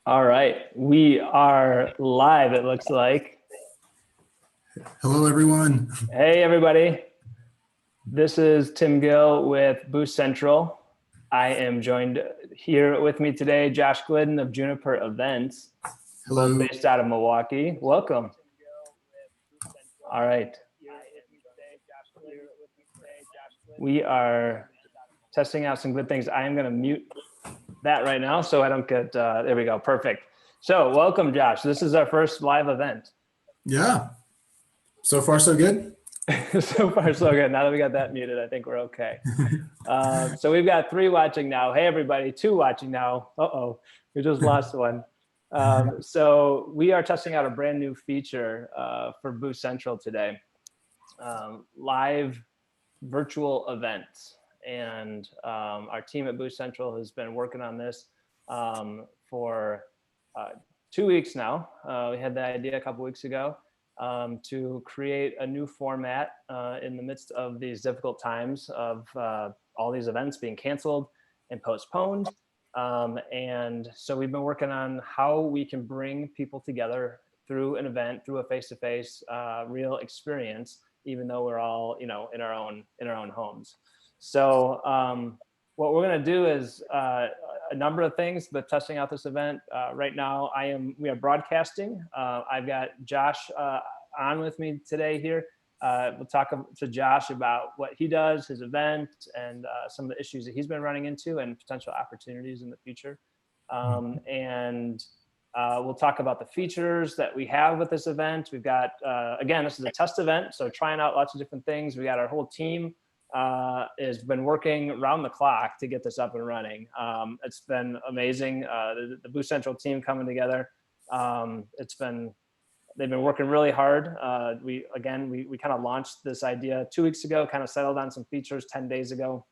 All right, we are live, it looks like. Hello, everyone. Hey, everybody. This is Tim Gill with BoothCentral. I am joined here with me today, Josh Glidden of Juniper Events, Hello. both based out of Milwaukee. Welcome. All right. We are testing out some good things. I am going to mute that right now so I don't get, there we go, perfect. So welcome, Josh. This is our first live event. Yeah. So far, so good? So far, so good. Now that we got that muted, I think we're okay. So we've got 3 watching now. Hey, everybody, 2 watching now. Uh-oh, we just lost one. So we are testing out a brand new feature for BoothCentral today, live virtual events. And our team at BoothCentral has been working on this for 2 weeks now. We had the idea a couple weeks ago to create a new format in the midst of these difficult times of all these events being canceled and postponed. And so we've been working on how we can bring people together through an event, through a face-to-face real experience, even though we're all, in our own homes. So what we're going to do is a number of things, but testing out this event right now. We are broadcasting. I've got Josh on with me today here. We'll talk to Josh about what he does, his event, and some of the issues that he's been running into and potential opportunities in the future. And we'll talk about the features that we have with this event. We've got, again, this is a test event, so trying out lots of different things. We got our whole team has been working around the clock to get this up and running. It's been amazing. The BoothCentral team coming together. They've been working really hard. We kind of launched this idea 2 weeks ago, kind of settled on some features 10 days ago,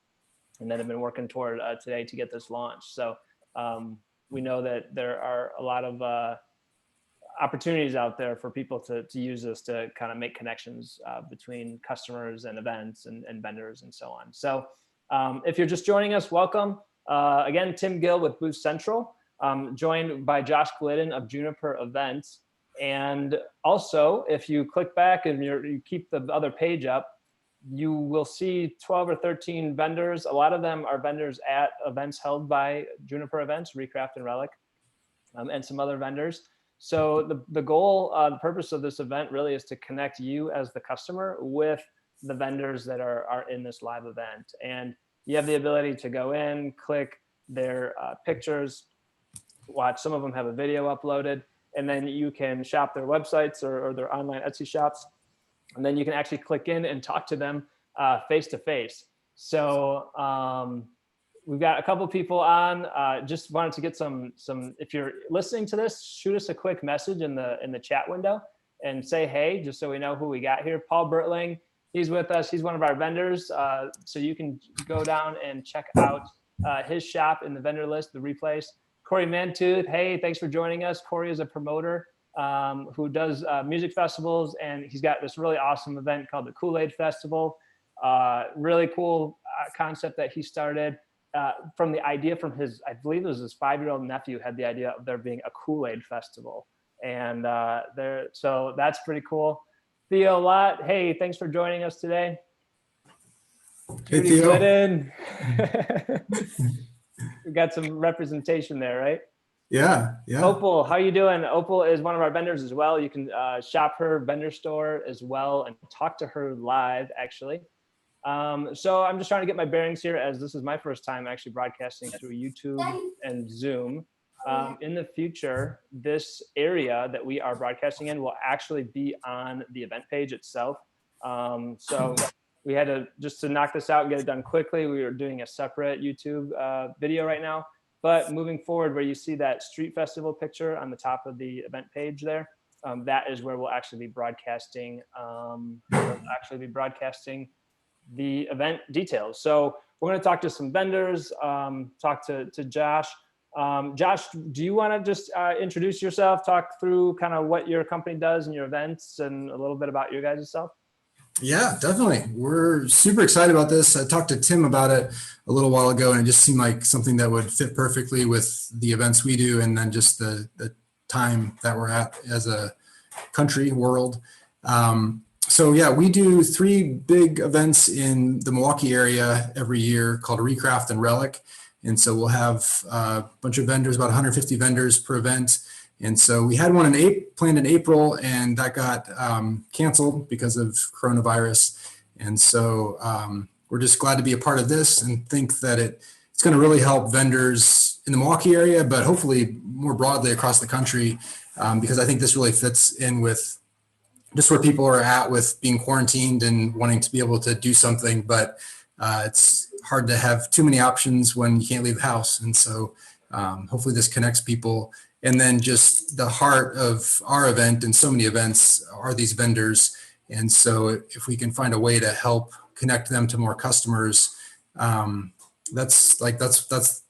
and then have been working toward today to get this launched. So we know that there are a lot of opportunities out there for people to use this to kind of make connections between customers and events and vendors and so on. So if you're just joining us, welcome. Again, Tim Gill with BoothCentral, joined by Josh Glidden of Juniper Events. And also, if you click back and you keep the other page up, you will see 12 or 13 vendors. A lot of them are vendors at events held by Juniper Events, Recraft and Relic, and some other vendors. So the goal, the purpose of this event really is to connect you as the customer with the vendors that are in this live event. And you have the ability to go in, click their pictures, watch. Some of them have a video uploaded, and then you can shop their websites or their online Etsy shops. And then you can actually click in and talk to them face to face. So we've got a couple people on. Just wanted to get some. If you're listening to this, shoot us a quick message in the chat window and say hey, just so we know who we got here. Paul Bertling, he's with us. He's one of our vendors. So you can go down and check out his shop in the vendor list, the replays. Corey Mantooth, hey, thanks for joining us. Corey is a promoter who does music festivals, and he's got this really awesome event called the Kool-Aid Festival. Really cool concept that he started from the idea from his, I believe it was his 5-year-old nephew had the idea of there being a Kool-Aid Festival. And so that's pretty cool. Theo Lott, hey, thanks for joining us today. Hey, Theo. We got some representation there, right? Yeah. Opal, how you doing? Opal is one of our vendors as well. You can shop her vendor store as well and talk to her live, actually. So I'm just trying to get my bearings here, as this is my first time actually broadcasting through YouTube and Zoom. In the future, this area that we are broadcasting in will actually be on the event page itself. So we had to, just to knock this out and get it done quickly, we were doing a separate YouTube video right now. But moving forward, where you see that street festival picture on the top of the event page there, that is where we'll actually be broadcasting. The event details. So we're going to talk to some vendors, talk to Josh. Josh, do you want to just introduce yourself, talk through kind of what your company does and your events and a little bit about your guys' self? Yeah, definitely. We're super excited about this. I talked to Tim about it a little while ago, and it just seemed like something that would fit perfectly with the events we do, and then just the time that we're at as a country, world. So yeah, we do 3 big events in the Milwaukee area every year called Recraft and Relic. And so we'll have a bunch of vendors, about 150 vendors per event. And so we had one planned in April, and that got canceled because of coronavirus. And so we're just glad to be a part of this and think that it's going to really help vendors in the Milwaukee area, but hopefully more broadly across the country, because I think this really fits in with just where people are at with being quarantined and wanting to be able to do something, but it's hard to have too many options when you can't leave the house. And so hopefully this connects people. And then just the heart of our event and so many events are these vendors. And so if we can find a way to help connect them to more customers, that's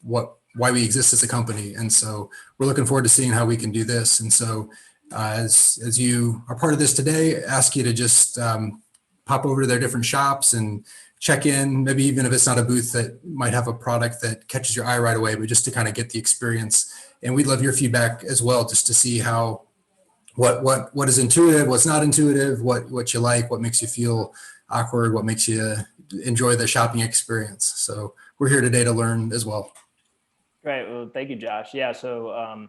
why we exist as a company. And so we're looking forward to seeing how we can do this. And so as you are part of this today, ask you to just pop over to their different shops and check in, maybe even if it's not a booth that might have a product that catches your eye right away, but just to kind of get the experience. And we'd love your feedback as well, just to see how what is intuitive, what's not intuitive, what you like, what makes you feel awkward, what makes you enjoy the shopping experience. So we're here today to learn as well. Great. Well, thank you, Josh. Yeah. So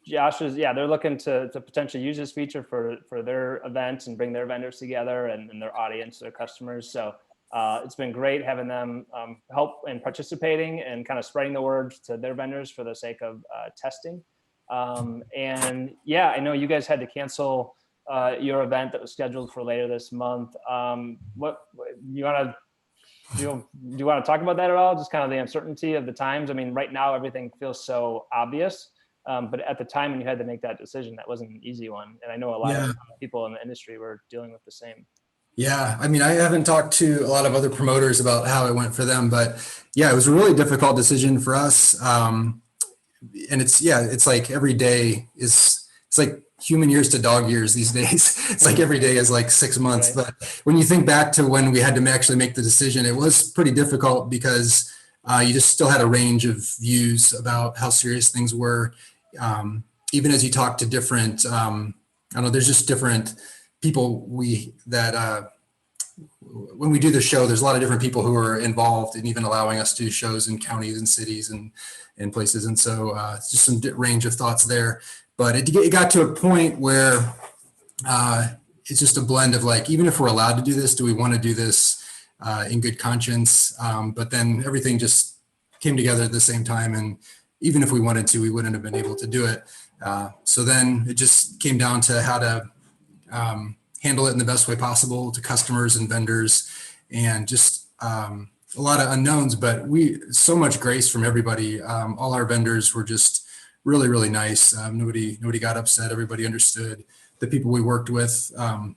Josh is, they're looking to potentially use this feature for their events and bring their vendors together and their audience, their customers. So it's been great having them help in participating and kind of spreading the word to their vendors for the sake of testing. And yeah, I know you guys had to cancel your event that was scheduled for later this month. What you want to do you want to talk about that at all? Just kind of the uncertainty of the times. I mean, right now everything feels so obvious, but at the time when you had to make that decision, that wasn't an easy one. And I know a lot of people in the industry were dealing with the same. Yeah, I mean, I haven't talked to a lot of other promoters about how it went for them, but yeah, it was a really difficult decision for us. And it's like every day it's like human years to dog years these days. It's like every day is like 6 months. Right. But when you think back to when we had to actually make the decision, it was pretty difficult because you just still had a range of views about how serious things were. Even as you talk to different, I don't know, there's just different people when we do the show, there's a lot of different people who are involved in even allowing us to do shows in counties and cities and places. And so it's just some range of thoughts there. But it got to a point where it's just a blend of like, even if we're allowed to do this, do we want to do this in good conscience? But then everything just came together at the same time. And even if we wanted to, we wouldn't have been able to do it. So then it just came down to how to handle it in the best way possible to customers and vendors, and just a lot of unknowns, but so much grace from everybody. All our vendors were just really, really nice. Nobody got upset. Everybody understood. The people we worked with on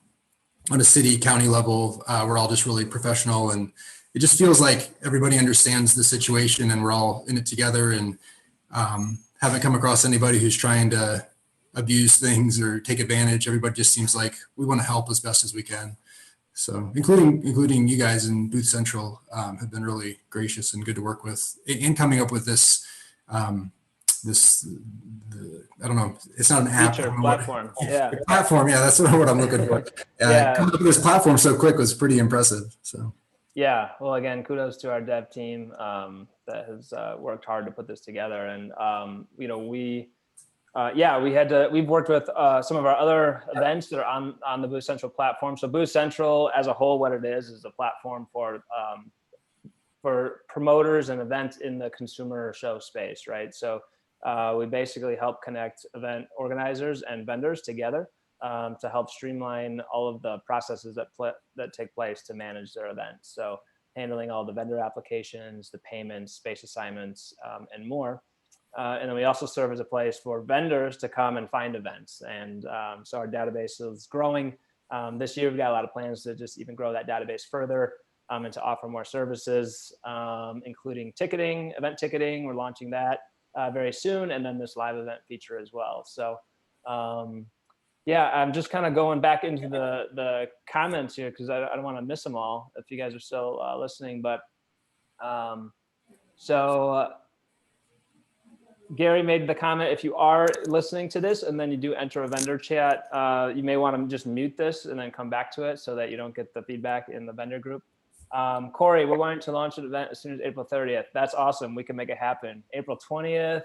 a city, county level, we're all just really professional, and it just feels like everybody understands the situation and we're all in it together, and haven't come across anybody who's trying to abuse things or take advantage. Everybody just seems like we want to help as best as we can. So including you guys in BoothCentral have been really gracious and good to work with in coming up with this, I don't know, it's not an app. Platform. Yeah. Platform. Yeah, that's what I'm looking for. Coming up with this platform so quick was pretty impressive. So. Yeah. Well, again, kudos to our dev team that has worked hard to put this together. And, we've worked with some of our other events that are on the BoothCentral platform. So BoothCentral as a whole, what it is a platform for promoters and events in the consumer show space, right? So we basically help connect event organizers and vendors together to help streamline all of the processes that take place to manage their events. So handling all the vendor applications, the payments, space assignments, and more. And then we also serve as a place for vendors to come and find events. And so our database is growing. This year, we've got a lot of plans to just even grow that database further and to offer more services, including ticketing, event ticketing. We're launching that very soon. And then this live event feature as well. So Yeah, I'm just kind of going back into the comments here because I don't want to miss them all if you guys are still listening. But so Gary made the comment, if you are listening to this and then you do enter a vendor chat, you may want to just mute this and then come back to it so that you don't get the feedback in the vendor group. Corey, we're wanting to launch an event as soon as April 30th. That's awesome. We can make it happen. April 20th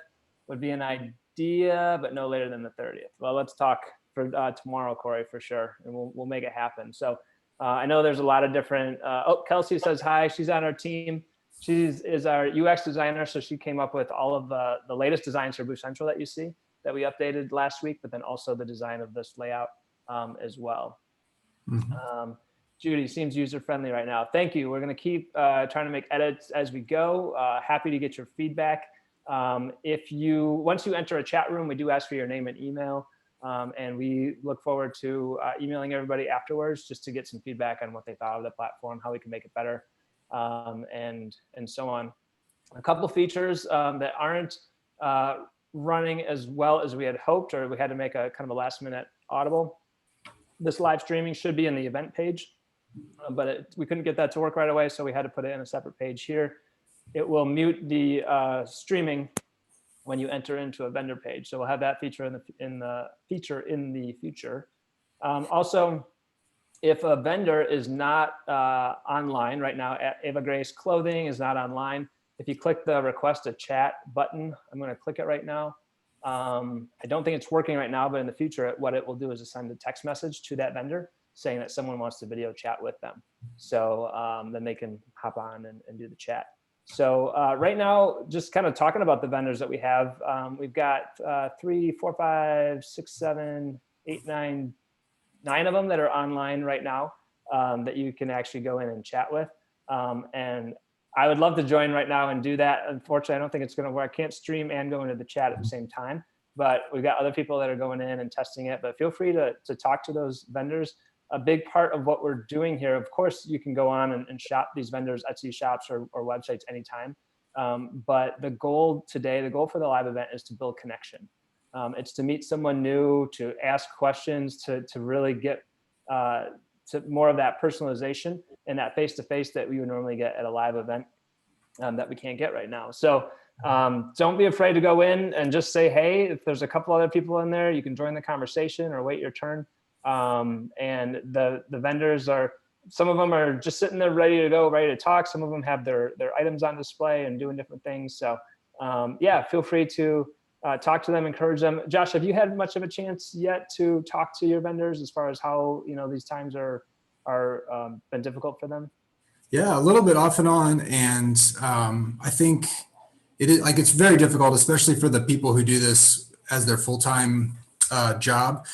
would be an idea, but no later than the 30th. Well, let's talk for tomorrow, Corey, for sure, and we'll make it happen. So I know there's a lot of different. Oh, Kelsey says hi. She's on our team. She is our UX designer, so she came up with all of the latest designs for BoothCentral that you see that we updated last week, but then also the design of this layout as well. Mm-hmm. Judy seems user-friendly right now. Thank you. We're going to keep trying to make edits as we go. Happy to get your feedback. Once you enter a chat room, we do ask for your name and email, and we look forward to emailing everybody afterwards just to get some feedback on what they thought of the platform, how we can make it better. And so on. A couple features that aren't running as well as we had hoped, or we had to make a kind of a last minute audible. This live streaming should be in the event page, but we couldn't get that to work right away, so we had to put it in a separate page here. It will mute the streaming when you enter into a vendor page, so we'll have that feature in the future. Also, if a vendor is not online right now, Ava Grace Clothing is not online. If you click the request a chat button, I'm going to click it right now. I don't think it's working right now, but in the future, what it will do is send a text message to that vendor saying that someone wants to video chat with them. So then they can hop on and do the chat. So right now, just kind of talking about the vendors that we have, we've got 3, 4, 5, 6, 7, 8, 9 of them that are online right now that you can actually go in and chat with. And I would love to join right now and do that. Unfortunately, I don't think it's going to work. I can't stream and go into the chat at the same time, but we've got other people that are going in and testing it. But feel free to talk to those vendors. A big part of what we're doing here, of course, you can go on and shop these vendors, Etsy shops or websites anytime. But the goal today, the goal for the live event is to build connection. It's to meet someone new, to ask questions, to really get to more of that personalization and that face-to-face that we would normally get at a live event that we can't get right now. So don't be afraid to go in and just say, hey, if there's a couple other people in there, you can join the conversation or wait your turn. And the vendors some of them are just sitting there ready to go, ready to talk. Some of them have their items on display and doing different things. So yeah, feel free to talk to them, encourage them. Josh, have you had much of a chance yet to talk to your vendors as far as how, these times are been difficult for them? Yeah, a little bit off and on. And I think it's very difficult, especially for the people who do this as their full-time job.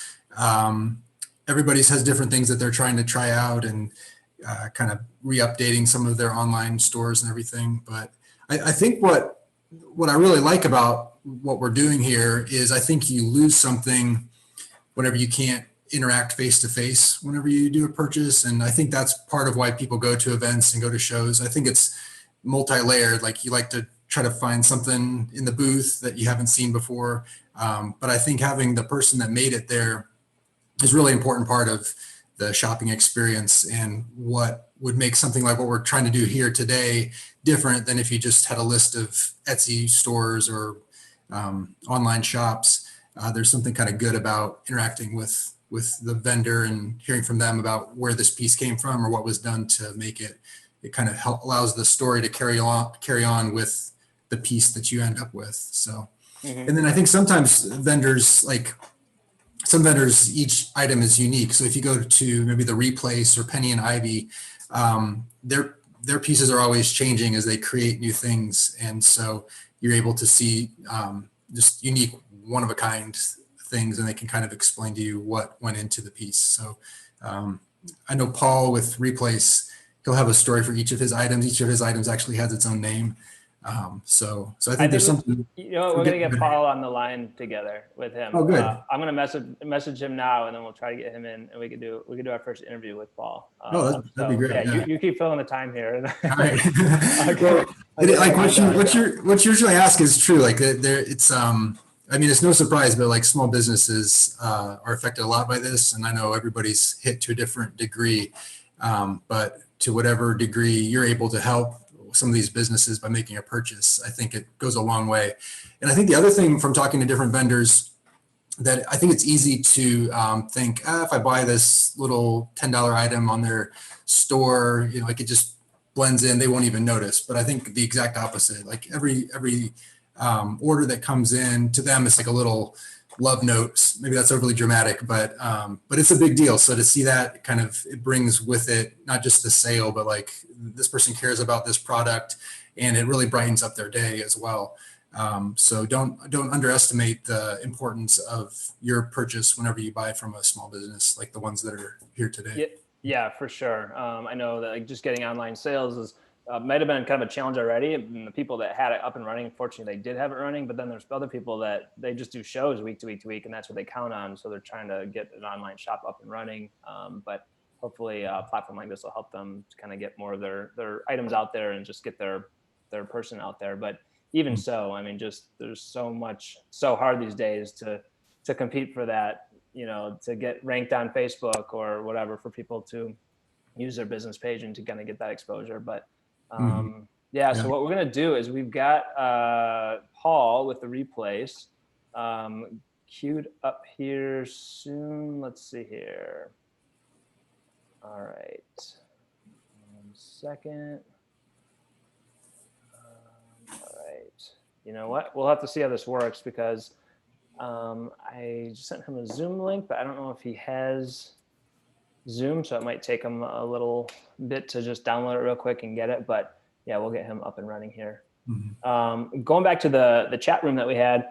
Everybody has different things that they're trying to try out and kind of re-updating some of their online stores and everything. But I think what I really like about what we're doing here is I think you lose something whenever you can't interact face-to-face whenever you do a purchase. And I think that's part of why people go to events and go to shows. I think it's multi-layered. Like you like to try to find something in the booth that you haven't seen before. But I think having the person that made it there is really important part of the shopping experience and what would make something like what we're trying to do here today different than if you just had a list of Etsy stores or online shops. There's something kind of good about interacting with the vendor and hearing from them about where this piece came from or what was done to make it. It kind of allows the story to carry on with the piece that you end up with. So, And then I think sometimes some vendors, each item is unique. So if you go to maybe the Replace or Penny and Ivy, their pieces are always changing as they create new things. And so you're able to see just unique, one-of-a-kind things, and they can kind of explain to you what went into the piece. So I know Paul with Replace, he'll have a story for each of his items. Each of his items actually has its own name. So I think there's something. We're going to get Paul on the line together with him. Oh, good. I'm going to message him now, and then we'll try to get him in, and we could do our first interview with Paul. That'd be great. Yeah, you keep filling the time here. All right. Well, like what you usually ask is true. Like it's I mean, it's no surprise, but like small businesses are affected a lot by this. And I know everybody's hit to a different degree. But to whatever degree you're able to help some of these businesses by making a purchase, I think it goes a long way. And I think the other thing from talking to different vendors, that I think it's easy to think, if I buy this little $10 item on their store, you know, like it just blends in, they won't even notice. But I think the exact opposite, like every order that comes in to them, it's like a little love note. Maybe that's overly dramatic, but it's a big deal. So to see that kind of, it brings with it, not just the sale, but like this person cares about this product, and it really brightens up their day as well. So don't underestimate the importance of your purchase whenever you buy from a small business like the ones that are here today. Yeah, for sure. I know that like just getting online sales is might have been kind of a challenge already. And the people that had it up and running, fortunately, they did have it running. But then there's other people that they just do shows week to week to week, and that's what they count on. So they're trying to get an online shop up and running. But hopefully, a platform like this will help them to kind of get more of their items out there and just get their person out there. But even so, I mean, just there's so hard these days to compete for that, you know, to get ranked on Facebook or whatever for people to use their business page and to kind of get that exposure. But yeah, so what we're going to do is we've got Paul with the replace queued up here soon. Let's see here. All right. 1 second. All right. You know what? We'll have to see how this works because I just sent him a Zoom link, but I don't know if he has Zoom, so it might take him a little bit to just download it real quick and get it. But yeah, we'll get him up and running here. Going back to the chat room that we had.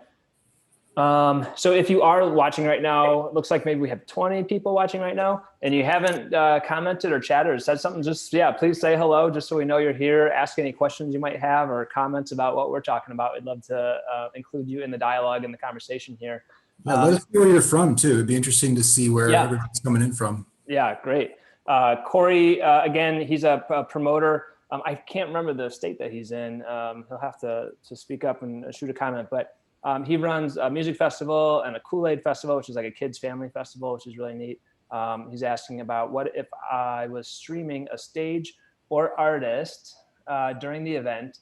So if you are watching right now, it looks like maybe we have 20 people watching right now, and you haven't commented or chatted or said something, just, please say hello, just so we know you're here. Ask any questions you might have or comments about what we're talking about. We'd love to include you in the dialogue and the conversation here. Let us know where you're from too. It'd be interesting to see where everybody's coming in from. Yeah, great. Corey, again, he's a promoter. I can't remember the state that he's in. He'll have to speak up and shoot a comment, but he runs a music festival and a Kool-Aid festival, which is like a kids family festival, which is really neat. He's asking about what if I was streaming a stage or artist during the event,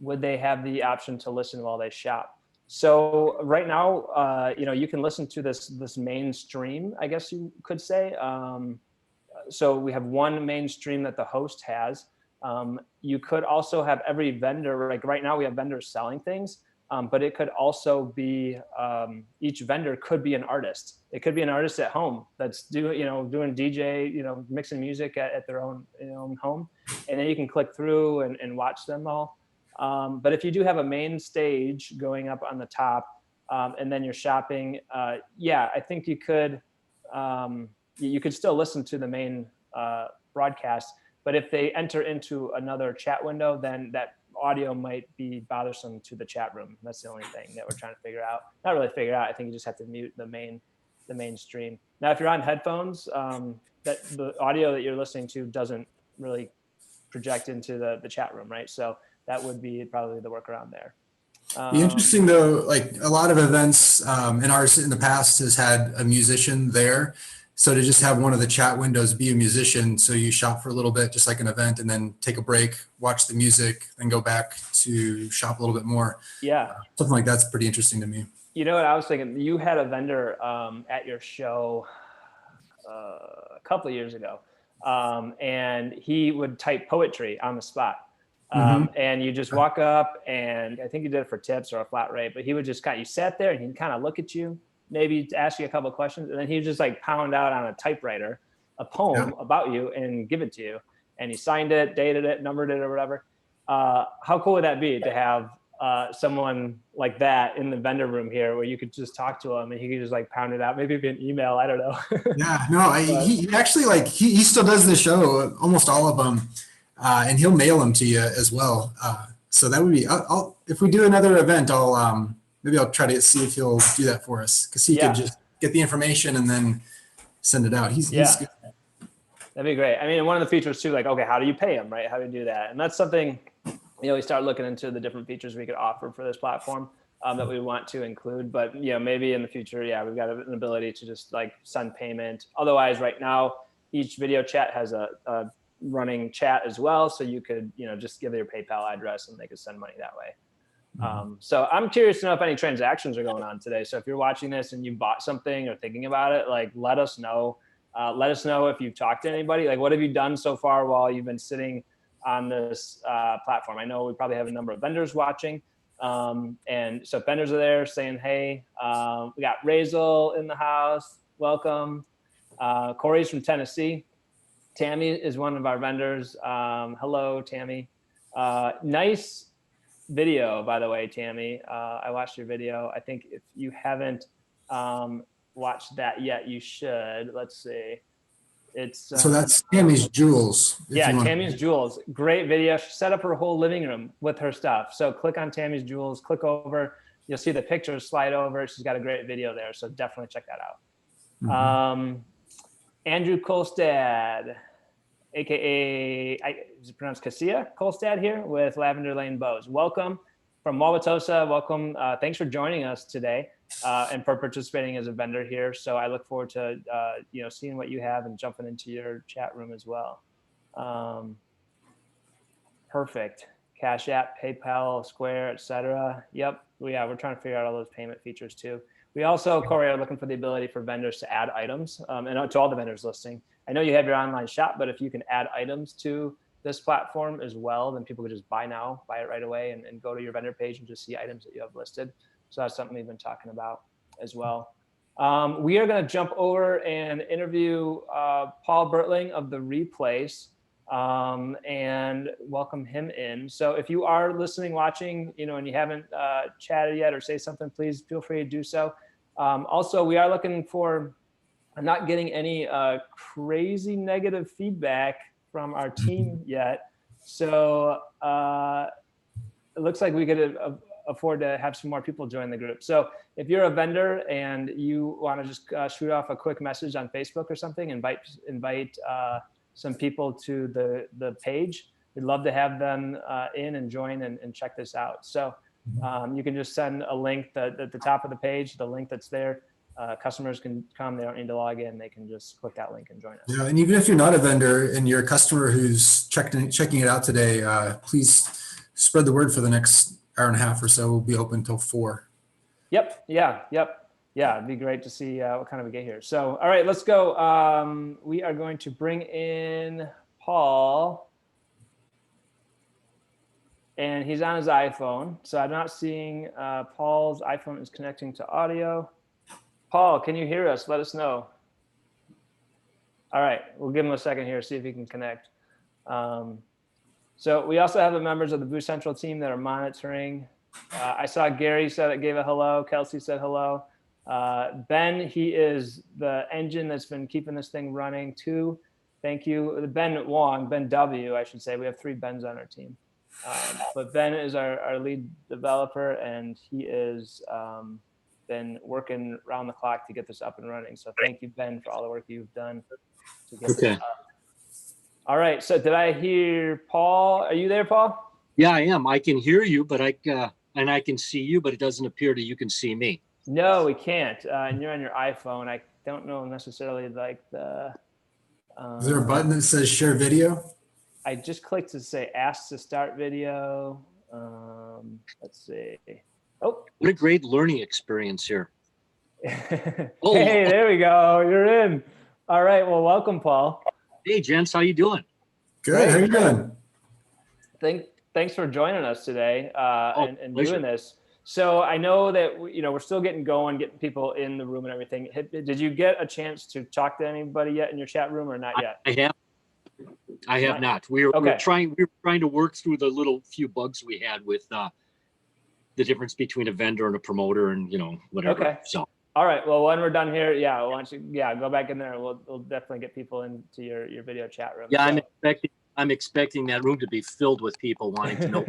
would they have the option to listen while they shop? So right now, you know, you can listen to this mainstream, I guess you could say. So we have one mainstream that the host has. You could also have every vendor, like right now we have vendors selling things. But it could also be each vendor could be an artist. It could be an artist at home that's doing DJ, mixing music at their own home, and then you can click through and watch them all. But if you do have a main stage going up on the top, and then you're shopping, I think you could still listen to the main broadcast. But if they enter into another chat window, then that audio might be bothersome to the chat room. That's the only thing that we're trying to figure out. Not really figure out. I think you just have to mute the main stream. Now, if you're on headphones, that the audio that you're listening to doesn't really project into the chat room, right? So that would be probably the workaround there. Be interesting though, like a lot of events in ours in the past has had a musician there. So to just have one of the chat windows be a musician, so you shop for a little bit, just like an event, and then take a break, watch the music, then go back to shop a little bit more. Yeah. Something like that's pretty interesting to me. You know what I was thinking? You had a vendor at your show a couple of years ago, and he would type poetry on the spot. And you just walk up, and I think he did it for tips or a flat rate, but he would just you sat there and he'd kind of look at you, maybe ask you a couple of questions, and then he would just like pound out on a typewriter a poem about you and give it to you. And he signed it, dated it, numbered it, or whatever. How cool would that be to have someone like that in the vendor room here, where you could just talk to him and he could just like pound it out, maybe via an email, I don't know. He actually he still does the show, almost all of them, and he'll mail them to you as well. So that would be, if we do another event, maybe I'll try to see if he'll do that for us, because he could just get the information and then send it out. He's good. That'd be great. I mean, one of the features too, like, okay, how do you pay him, right? How do you do that? And that's something, we start looking into the different features we could offer for this platform. that we want to include. But maybe in the future, we've got an ability to just like send payment. Otherwise, right now, each video chat has a running chat as well, so you could just give your PayPal address and they could send money that way. So I'm curious to know if any transactions are going on today. So if you're watching this and you bought something or thinking about it, like let us know. Let us know if you've talked to anybody. Like, what have you done so far while you've been sitting on this platform? I know we probably have a number of vendors watching. And so vendors are there saying, hey, we got Razel in the house. Welcome. Corey's from Tennessee. Tammy is one of our vendors. Hello, Tammy. Nice video, by the way, Tammy. I watched your video. I think if you haven't watched that yet, you should. Let's see. It's so that's Tammy's Jewels. Tammy's Jewels. Great video. She set up her whole living room with her stuff. So click on Tammy's Jewels, click over. You'll see the pictures slide over. She's got a great video there. So definitely check that out. Andrew Kolstad, AKA, is it pronounced Cassia Kolstad here with Lavender Lane Bows. Welcome from Wauwatosa. Welcome. Thanks for joining us today and for participating as a vendor here. So I look forward to seeing what you have and jumping into your chat room as well. Perfect. Cash App, PayPal, Square, etc. Yep. We're trying to figure out all those payment features too. We also, Corey, are looking for the ability for vendors to add items and to all the vendors listing. I know you have your online shop, but if you can add items to this platform as well, then people could just buy it right away and go to your vendor page and just see items that you have listed. So that's something we've been talking about as well. We are going to jump over and interview Paul Bertling of The Replace and welcome him in. So if you are listening, watching, and you haven't chatted yet or say something, please feel free to do so. Also, we are looking for, I'm not getting any crazy negative feedback from our team yet. So it looks like we could afford to have some more people join the group. So if you're a vendor and you want to just shoot off a quick message on Facebook or something, invite some people to the page. We'd love to have them in and join and check this out. So you can just send a link at the top of the page, the link that's there. Customers can come, they don't need to log in. They can just click that link and join us. Yeah, and even if you're not a vendor and you're a customer who's checking it out today, please spread the word for the next hour and a half or so. We'll be open till 4. Yep. It'd be great to see what kind of we get here. So, all right, let's go. We are going to bring in Paul. And he's on his iPhone. So I'm not seeing Paul's iPhone is connecting to audio. Paul, can you hear us? Let us know. All right, we'll give him a second here, see if he can connect. So we also have the members of the BoothCentral team that are monitoring. I saw Gary gave a hello. Kelsey said hello. Ben, he is the engine that's been keeping this thing running too. Thank you. Ben Wong, Ben W, I should say. We have 3 Bens on our team. But Ben is our lead developer, and he is been working around the clock to get this up and running. So thank you, Ben, for all the work you've done to get this up. All right. So did I hear Paul? Are you there, Paul? Yeah, I am. I can hear you, but I can see you, but it doesn't appear that you can see me. No, we can't. And you're on your iPhone. I don't know necessarily like the. Is there a button that says share video? I just clicked to say ask to start video. Let's see. Oh, what a great learning experience here. Hey, there we go. You're in. All right. Well, welcome, Paul. Hey, gents, how you doing? Good. How you doing? Thanks for joining us today and doing this. So I know that we're still getting people in the room and everything. Did you get a chance to talk to anybody yet in your chat room or not yet? I have not. We were trying to work through the little few bugs we had with the difference between a vendor and a promoter and whatever. Okay. So. All right. Well, when we're done here, why don't you go back in there and we'll definitely get people into your video chat room. Yeah, so. I'm expecting that room to be filled with people wanting to know.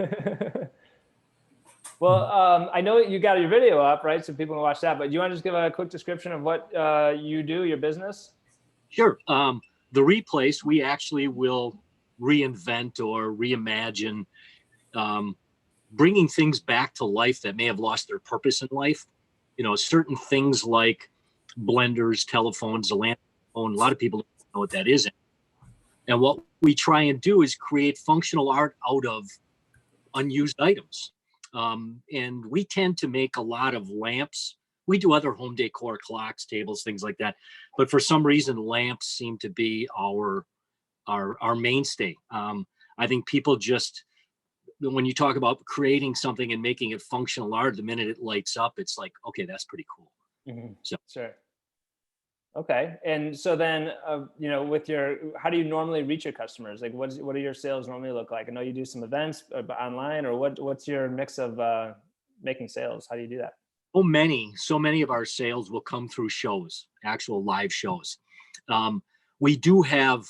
Well, I know you got your video up, right? So people can watch that. But do you want to just give a quick description of what you do, your business? Sure. The Replace, we actually will reinvent or reimagine bringing things back to life that may have lost their purpose in life. Certain things like blenders, telephones, a land phone. A lot of people don't know what that is. And what we try and do is create functional art out of unused items. And we tend to make a lot of lamps. We do other home decor, clocks, tables, things like that. But for some reason, lamps seem to be our mainstay. I think people just, when you talk about creating something and making it functional art, the minute it lights up, it's like, okay, that's pretty cool. Mm-hmm. So sure. Okay. And so then, with how do you normally reach your customers? Like what do your sales normally look like? I know you do some events online, or what's your mix of making sales? How do you do that? So many of our sales will come through shows, actual live shows. We do have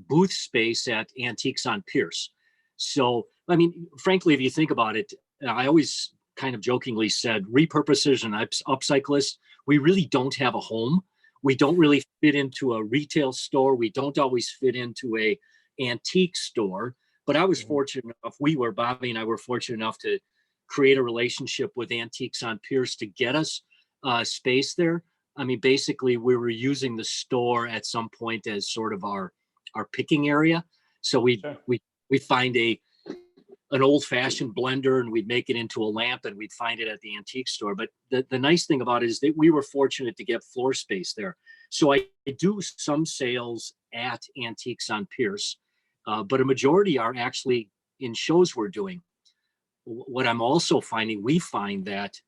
booth space at Antiques on Pierce. So, I mean, frankly, if you think about it, I always kind of jokingly said, repurposers and upcyclists, we really don't have a home. We don't really fit into a retail store. We don't always fit into a antique store. But I was fortunate enough, Bobby and I were fortunate enough to create a relationship with Antiques on Pierce to get us space there. I mean, basically, we were using the store at some point as sort of our picking area. So we find an old-fashioned blender and we'd make it into a lamp and we'd find it at the antique store. But the nice thing about it is that we were fortunate to get floor space there. So I do some sales at Antiques on Pierce, but a majority are actually in shows we're doing. What I'm also finding, we find that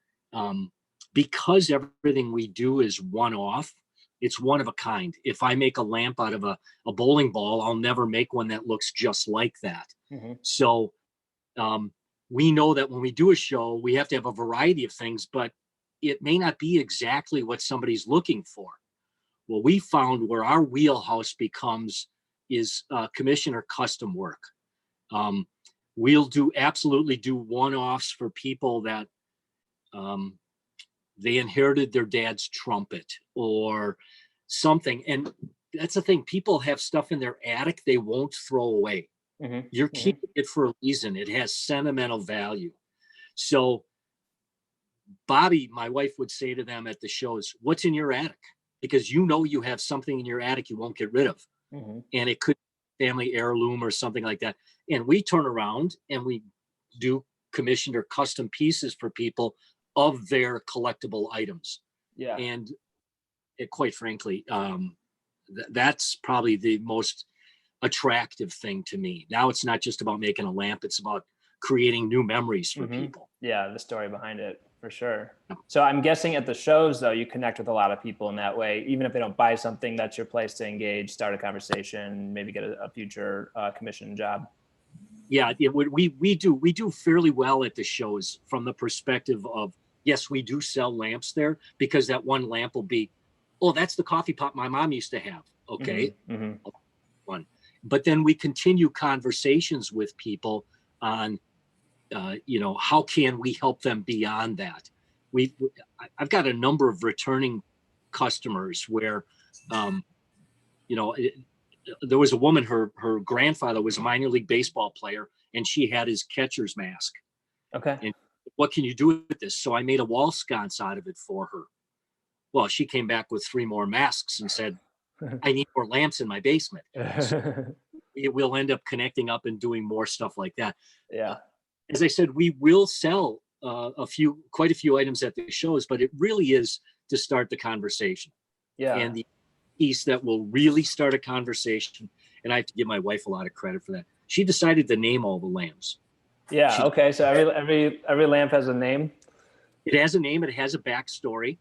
because everything we do is one-off, it's one of a kind. If I make a lamp out of a bowling ball, I'll never make one that looks just like that. Mm-hmm. So we know that when we do a show, we have to have a variety of things, but it may not be exactly what somebody's looking for. Well, we found where our wheelhouse is commission or custom work. We'll absolutely do one-offs for people that they inherited their dad's trumpet or something. And that's the thing. People have stuff in their attic they won't throw away. Mm-hmm. You're keeping it for a reason. It has sentimental value. So Bobby, my wife, would say to them at the shows, what's in your attic? Because you have something in your attic you won't get rid of. Mm-hmm. And it could be family heirloom or something like that. And we turn around and we do commissioned or custom pieces for people of their collectible items. Yeah. And quite frankly, that's probably the most attractive thing to me. Now it's not just about making a lamp, it's about creating new memories for people. Yeah, the story behind it, for sure. So I'm guessing at the shows, though, you connect with a lot of people in that way. Even if they don't buy something, that's your place to engage, start a conversation, maybe get a future commission job. Yeah, we do fairly well at the shows from the perspective of, yes, we do sell lamps there, because that one lamp will be, oh, that's the coffee pot my mom used to have. Okay. Mm-hmm. One. But then we continue conversations with people on, how can we help them beyond that? I've got a number of returning customers where, there was a woman, her grandfather was a minor league baseball player, and she had his catcher's mask. Okay. And what can you do with this? So I made a wall sconce out of it for her. Well, she came back with 3 more masks and said, I need more lamps in my basement. So we'll end up connecting up and doing more stuff like that. Yeah. As I said, we will sell quite a few items at the shows, but it really is to start the conversation. Yeah. And the piece that will really start a conversation, and I have to give my wife a lot of credit for that. She decided to name all the lamps. Yeah. Okay. So every lamp has a name. It has a name. It has a backstory.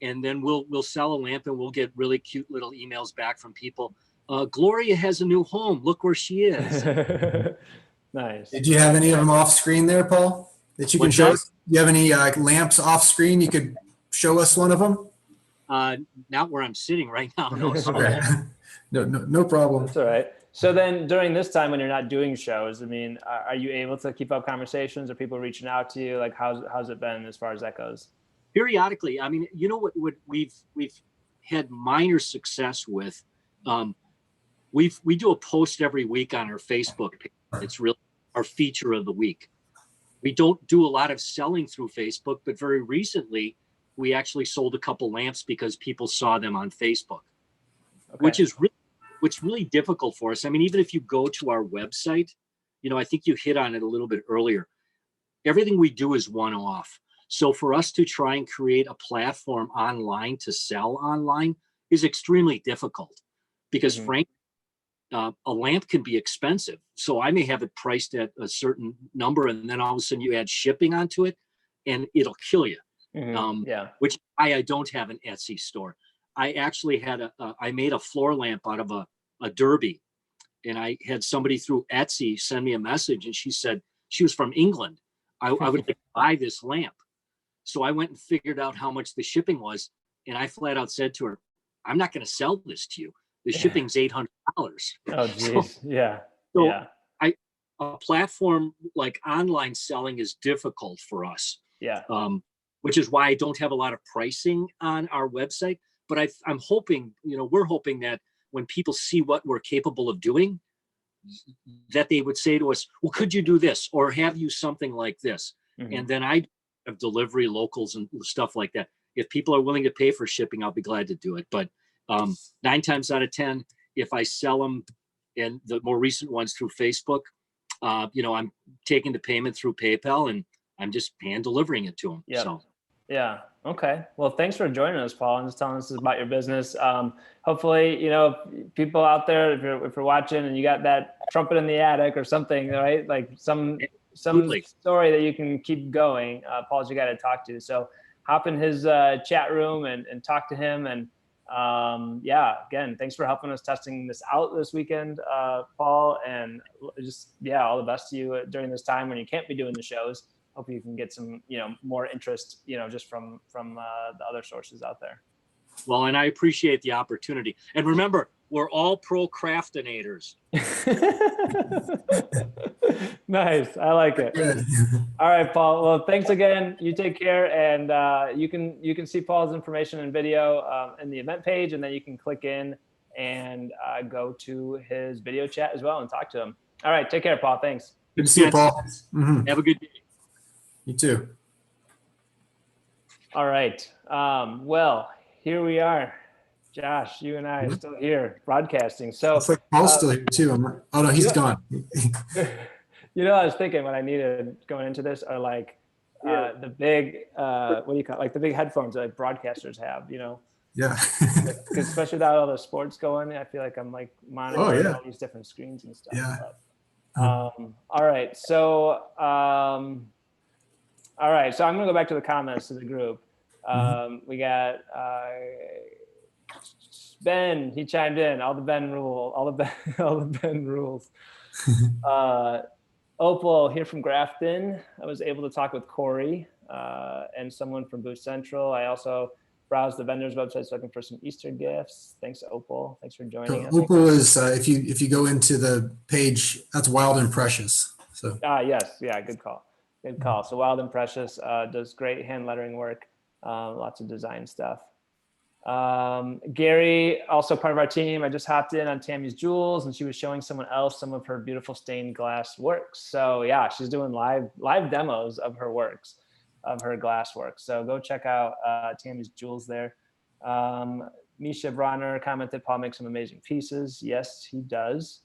And then we'll sell a lamp, and we'll get really cute little emails back from people. Gloria has a new home. Look where she is. Nice. Did you have any of them off screen there, Paul, that you can show us? Do you have any lamps off screen? You could show us one of them? Not where I'm sitting right now. No, okay. No problem. That's all right. So then during this time when you're not doing shows, I mean, are you able to keep up conversations? Are people reaching out to you? Like, how's it been as far as that goes? Periodically. I mean, what we've had minor success with. We do a post every week on our Facebook page. It's really our feature of the week. We don't do a lot of selling through Facebook, but very recently we actually sold a couple lamps because people saw them on Facebook, Okay. which really difficult for us. I mean, even if you go to our website, I think you hit on it a little bit earlier. Everything we do is one-off. So for us to try and create a platform online to sell online is extremely difficult because frankly, a lamp can be expensive. So I may have it priced at a certain number, and then all of a sudden you add shipping onto it and it'll kill you. Yeah. Which I don't have an Etsy store. I actually had I made a floor lamp out of a derby, and I had somebody through Etsy send me a message, and she said she was from England. I would like to buy this lamp. So I went and figured out how much the shipping was, and I flat out said to her, I'm not going to sell this to you. The shipping's $800. Oh, geez. Yeah. So Yeah. a platform like online selling is difficult for us. Yeah. Which is why I don't have a lot of pricing on our website. But I'm hoping, we're hoping that when people see what we're capable of doing, that they would say to us, well, could you do this? Or have you something like this? And then I have delivery locals and stuff like that. If people are willing to pay for shipping, I'll be glad to do it. But 9 times out of 10, if I sell them, and the more recent ones through Facebook, I'm taking the payment through PayPal and I'm just hand delivering it to them. Yeah. So. Yeah. Okay. Well, thanks for joining us, Paul, and just telling us about your business. Hopefully, people out there, if you're watching and you got that trumpet in the attic or something, right? Like some story that you can keep going. Paul's you got to talk to. So hop in his chat room and talk to him. And again, thanks for helping us testing this out this weekend, Paul. And just all the best to you during this time when you can't be doing the shows. Hope you can get some, more interest, just from the other sources out there. Well, and I appreciate the opportunity. And remember, we're all procrastinators. Nice. I like it. Good. All right, Paul. Well, thanks again. You take care. And you can see Paul's information and video in the event page, and then you can click in and go to his video chat as well and talk to him. All right. Take care, Paul. Thanks. Good to see you, Paul. Have a good day. You too. All right. Well, here we are. Josh, you and I are still here broadcasting. So it's like Paul's still here too. Oh no, he's gone. I was thinking what I needed going into this are like the big what do you call it? Like the big headphones that like broadcasters have, Yeah. Because especially without all the sports going, I feel like I'm like monitoring all these different screens and stuff. Yeah. But, all right. So so I'm gonna go back to the comments to the group. We got Ben. He chimed in. All the Ben rules. Opal here from Grafton. I was able to talk with Corey and someone from BoothCentral. I also browsed the vendors' websites looking for some Easter gifts. Thanks, Opal. Thanks for joining us. Opal is if you go into the page, that's Wild and Precious. So yes, yeah, good call. Good call. So Wild and Precious does great hand lettering work, lots of design stuff. Gary, also part of our team. I just hopped in on Tammy's Jewels, and she was showing someone else some of her beautiful stained glass works. So yeah, she's doing live demos of her works, of her glass work. So go check out Tammy's Jewels there. Misha Bronner commented, Paul makes some amazing pieces. Yes, he does.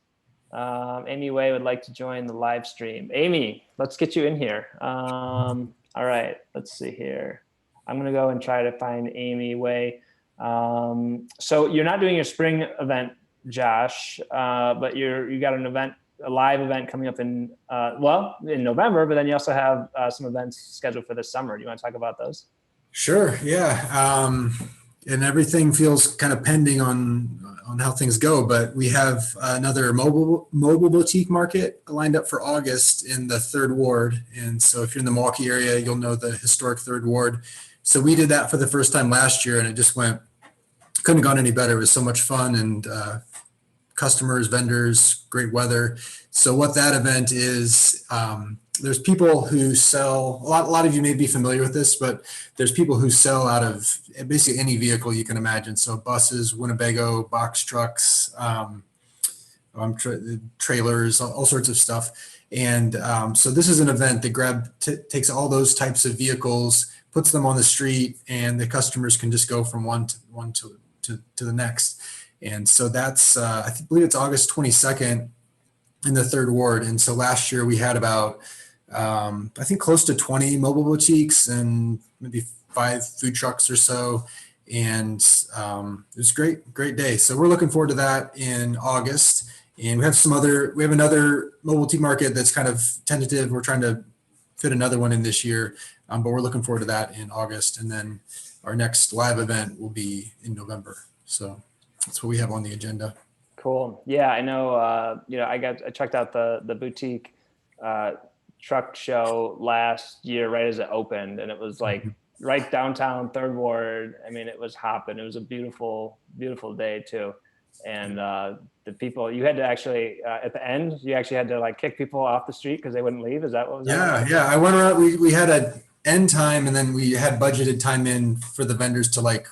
Amy Way would like to join the live stream. Amy, let's get you in here. All right, let's see here. I'm gonna go and try to find Amy Way. So you're not doing your spring event, Josh, but you got a live event coming up in November, but then you also have some events scheduled for this summer. Do you want to talk about those? Sure. Yeah. And everything feels kind of pending on how things go, but we have another mobile boutique market lined up for August in the 3rd Ward. And so if you're in the Milwaukee area, you'll know the historic 3rd Ward. So we did that for the first time last year, and it just couldn't have gone any better. It was so much fun, and customers, vendors, great weather. So what that event is, there's people who sell, a lot of you may be familiar with this, but there's people who sell out of basically any vehicle you can imagine. So buses, Winnebago, box trucks, trailers, all sorts of stuff. And so this is an event that takes all those types of vehicles, puts them on the street, and the customers can just go from one to the next. And so that's, believe it's August 22nd in the 3rd Ward. And so last year we had about, I think close to 20 mobile boutiques and maybe 5 food trucks or so. And it was a great day. So we're looking forward to that in August. And we have another mobile boutique market that's kind of tentative. We're trying to fit another one in this year, but we're looking forward to that in August. And then our next live event will be in November. So that's what we have on the agenda. Cool. Yeah, I know. I checked out the boutique truck show last year right as it opened, and it was like right downtown 3rd Ward. I mean, it was hopping. It was a beautiful day too. And the people, you had to actually at the end, you actually had to like kick people off the street because they wouldn't leave. Is that what was? Yeah. I went around. We had an end time, and then we had budgeted time in for the vendors to like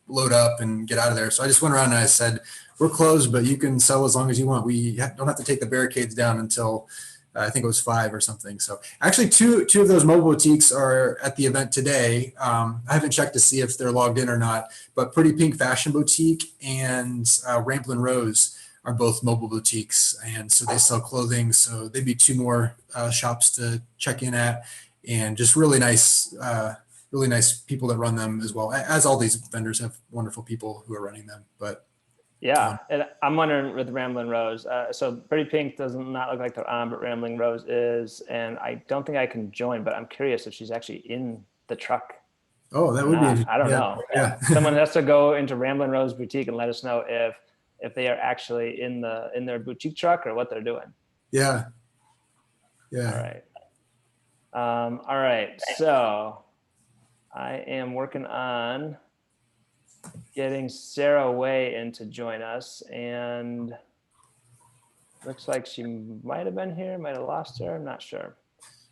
load up and get out of there. So I just went around and I said, we're closed, but you can sell as long as you want. We don't have to take the barricades down until I think it was 5 or something. So actually two of those mobile boutiques are at the event today. I haven't checked to see if they're logged in or not, but Pretty Pink Fashion Boutique and Ramblin' Rose are both mobile boutiques. And so they sell clothing. So they'd be 2 more shops to check in at, and just really nice people that run them as well. As all these vendors have wonderful people who are running them, but yeah. And I'm wondering with Ramblin' Rose. So Pretty Pink does not look like they're on, but Ramblin' Rose is. And I don't think I can join, but I'm curious if she's actually in the truck. Oh, that would be. I don't know. Yeah. Someone has to go into Ramblin' Rose Boutique and let us know if they are actually in their boutique truck or what they're doing. Yeah. All right. So I am working on getting Sarah Way in to join us, and looks like she might have been here, might have lost her. I'm not sure.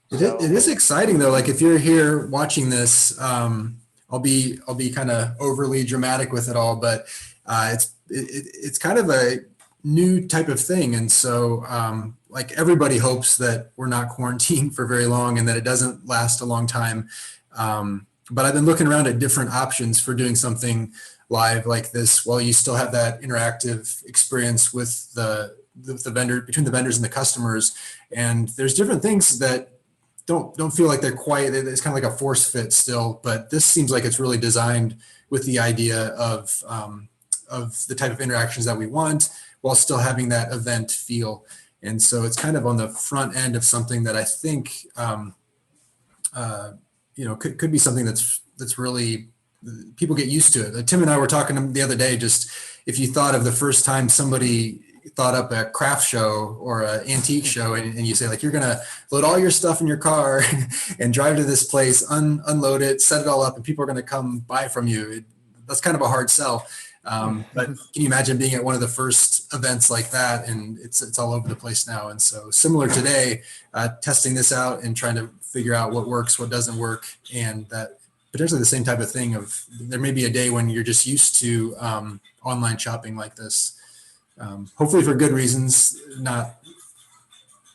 It is exciting though. Like if you're here watching this, I'll be kind of overly dramatic with it all, but it's kind of a new type of thing. And so like everybody hopes that we're not quarantined for very long and that it doesn't last a long time. But I've been looking around at different options for doing something live like this while you still have that interactive experience with the vendor, between the vendors and the customers. And there's different things that don't feel like they're quite, it's kind of like a force fit still, but this seems like it's really designed with the idea of the type of interactions that we want while still having that event feel. And so it's kind of on the front end of something that I think, could be something that's really, people get used to it. Tim and I were talking the other day, just if you thought of the first time somebody thought up a craft show or an antique show, and you say like, you're going to load all your stuff in your car and drive to this place, unload it, set it all up, and people are going to come buy from you. That's kind of a hard sell. But can you imagine being at one of the first events like that? And it's all over the place now. And so similar today, testing this out and trying to figure out what works, what doesn't work, and that potentially the same type of thing of there may be a day when you're just used to online shopping like this, hopefully for good reasons, not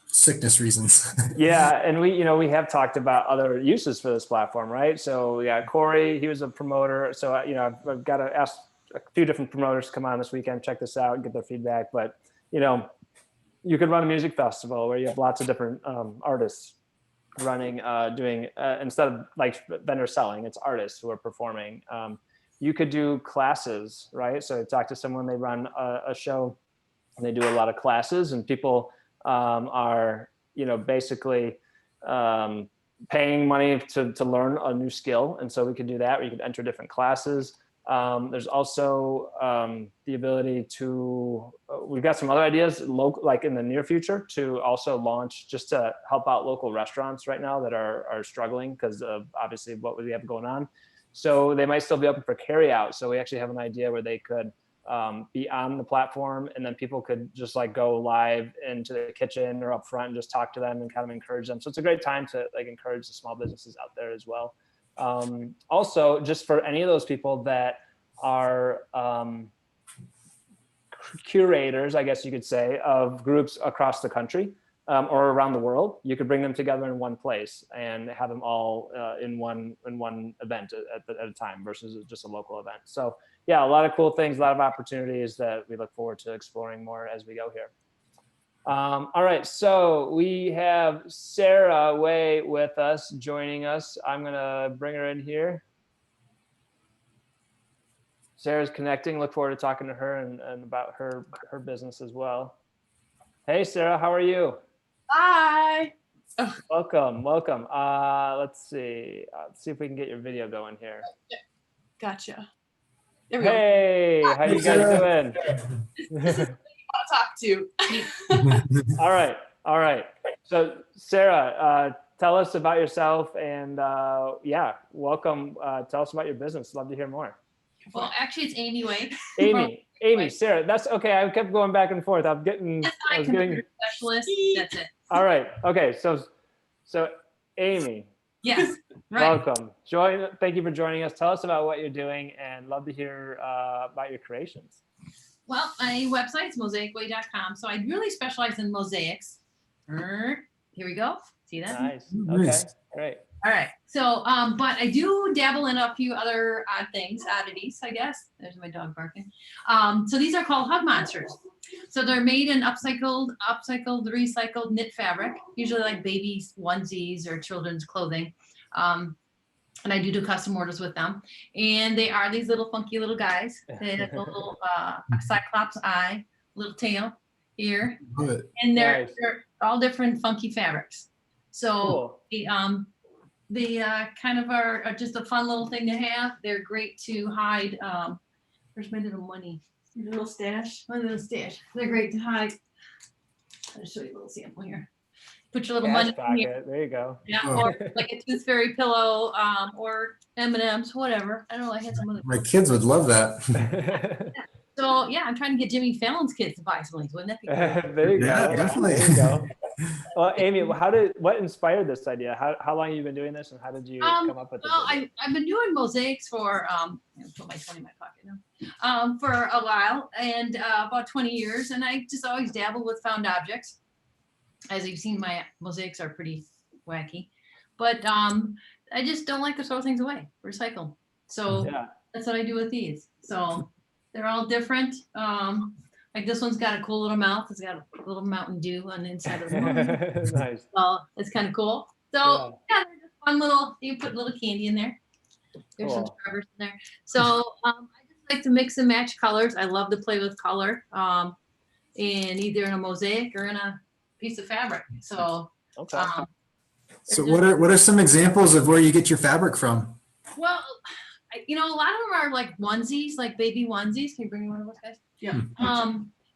sickness reasons. Yeah, and we have talked about other uses for this platform, right? So yeah, Corey, he was a promoter. So I've got to ask a few different promoters to come on this weekend, check this out, and get their feedback. But you could run a music festival where you have lots of different artists running, doing instead of like vendor selling, it's artists who are performing. You could do classes, right? So talk to someone, they run a show and they do a lot of classes, and people are basically paying money to learn a new skill. And so we could do that, or you could enter different classes. There's also the ability to, we've got some other ideas like in the near future to also launch just to help out local restaurants right now that are struggling because of obviously what we have going on. So they might still be open for carry out. So we actually have an idea where they could be on the platform, and then people could just like go live into the kitchen or up front and just talk to them and kind of encourage them. So it's a great time to like encourage the small businesses out there as well. Also, just for any of those people that are curators, I guess you could say, of groups across the country, or around the world, you could bring them together in one place and have them all in one event at a time versus just a local event. So yeah, a lot of cool things, a lot of opportunities that we look forward to exploring more as we go here. All right, so we have Sarah Way with us, joining us. I'm gonna bring her in here. Sarah's connecting. Look forward to talking to her and about her business as well. Hey, Sarah, how are you? Hi. Oh, Welcome. Let's see if we can get your video going here. gotcha. There we go. Hey, how you guys doing? This is who you want to talk to. All right. So Sarah, tell us about yourself and yeah, welcome. Tell us about your business. Love to hear more. Well, actually, it's Amy Way. Amy, Sarah. That's okay. I kept going back and forth. I was getting. Specialist. That's it. All right. Okay. So Amy. Yes. Right. Welcome. Thank you for joining us. Tell us about what you're doing and love to hear about your creations. Well, my website's mosaicway.com. So I really specialize in mosaics. Here we go. See that? Nice. Okay. Nice. Great. All right. So, but I do dabble in a few other oddities, I guess. There's my dog barking. So these are called hug monsters. So they're made in upcycled, recycled knit fabric, usually like babies' onesies or children's clothing. And I do custom orders with them. And they are these little funky little guys. They have a little cyclops eye, little tail here. Love it. And they're, Nice. they're all different funky fabrics. So Cool. they kind of are just a fun little thing to have. They're great to hide. Where's my little money? Your little stash. My little stash. They're great to hide. I'll show you a little sample here. Put your little Cash money in here. pocket. There you go. Yeah, Oh. or like a tooth fairy pillow, or M&Ms, whatever. I don't know. I had some other. My kids would love that. So yeah, I'm trying to get Jimmy Fallon's kids to buy some of these. Wouldn't that be cool? There you Yeah, go. definitely. There you go. Well, Amy, what inspired this idea? How long have you been doing this, and how did you come up with this? Well, idea? I've been doing mosaics for I'm gonna put my 20 in my pocket now. For a while, and about 20 years, and I just always dabbled with found objects. As you've seen, my mosaics are pretty wacky, but I just don't like to throw things away, recycle. So Yeah. that's what I do with these. So they're all different. Like this one's got a cool little mouth. It's got a little Mountain Dew on the inside of the mouth. Nice. Well, it's kind of cool. So yeah, they're just fun little. You put little candy in there. There's some Cool. Starburst in there. So I just like to mix and match colors. I love to play with color, in either in a mosaic or in a piece of fabric. So Okay. So what are some examples of where you get your fabric from? well, a lot of them are like onesies, like baby onesies. Can you bring me one of those guys? Yeah.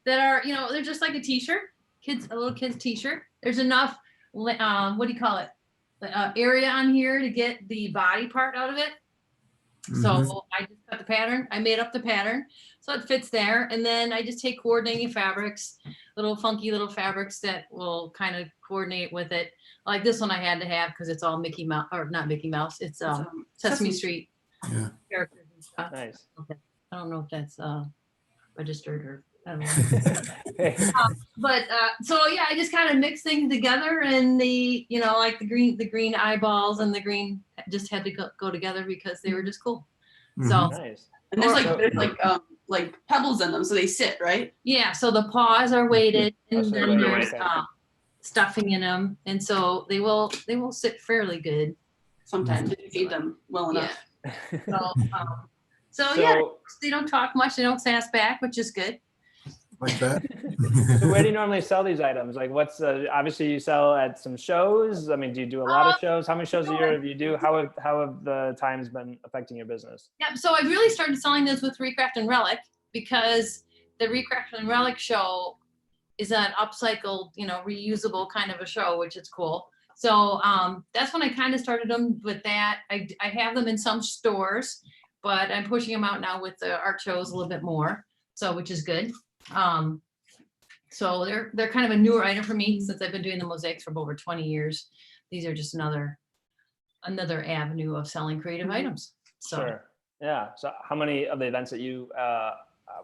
That are, they're just like a t-shirt, a little kid's t-shirt. There's enough, what do you call it? Area on here to get the body part out of it. So I just cut the pattern. I made up the pattern so it fits there. And then I just take coordinating fabrics, little funky little fabrics that will kind of coordinate with it. Like this one I had to have because it's all Mickey Mouse, or not Mickey Mouse. It's Sesame Street Yeah. characters and stuff. Nice. I don't know if that's registered or I don't know. But so yeah, I just kind of mix things together, and the like the green eyeballs and the green just had to go together because they were just cool. So Nice. And there's So- like pebbles in them, so they sit, right? yeah, so the paws are weighted, and That's then weighted, there's okay. stuffing in them, and so they will sit fairly good. Sometimes if you feed them well Yeah. enough. So yeah, So, they don't talk much, they don't sass back, which is good. Like that. so where do you normally sell these items? Like, what's obviously you sell at some shows. I mean, do you do a lot of shows? How many shows a year do you do? How have the times been affecting your business? Yeah, so I really started selling this with Recraft and Relic because the Recraft and Relic show is an upcycled, reusable kind of a show, which is cool. So that's when I kind of started them with that. I have them in some stores, but I'm pushing them out now with the art shows a little bit more, so which is good. So they're kind of a newer item for me since I've been doing the mosaics for over 20 years. These are just another avenue of selling creative items. So Sure. Yeah. So how many of the events that you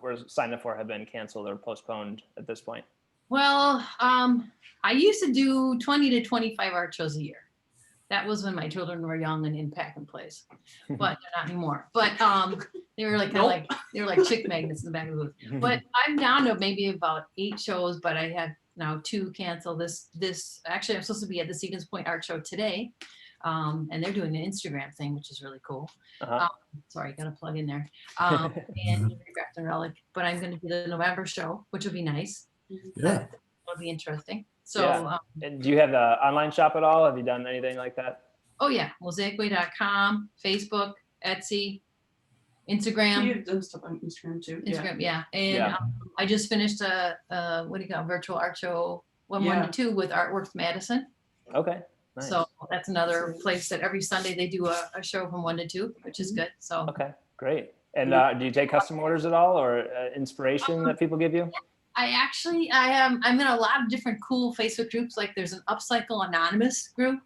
were signed up for have been canceled or postponed at this point? Well, I used to do 20 to 25 art shows a year. That was when my children were young and in pack and plays, but they're not anymore. But they were like kind of like they were like chick magnets in the back of the booth. But I'm down to maybe about 8 shows, but I had now 2 canceled. This actually I'm supposed to be at the Stevens Point Art Show today, and they're doing an Instagram thing, which is really cool. Sorry, got to plug in there. And Grafton Relic, but I'm going to do the November show, which will be nice. Yeah. It'll be interesting. So, Yeah. And do you have the online shop at all? Have you done anything like that? oh yeah, mosaicway.com, Facebook, Etsy, Instagram. You've done stuff on Instagram too. Instagram, yeah. And Yeah. I just finished a what do you call it, virtual art show 1 to 2 with Artworks Madison. Okay. Nice. So that's another place that every Sunday they do a show from 1 to 2, which is good. So Okay, great. And do you take custom orders at all, or inspiration that people give you? I'm in a lot of different cool Facebook groups. Like there's an Upcycle Anonymous group,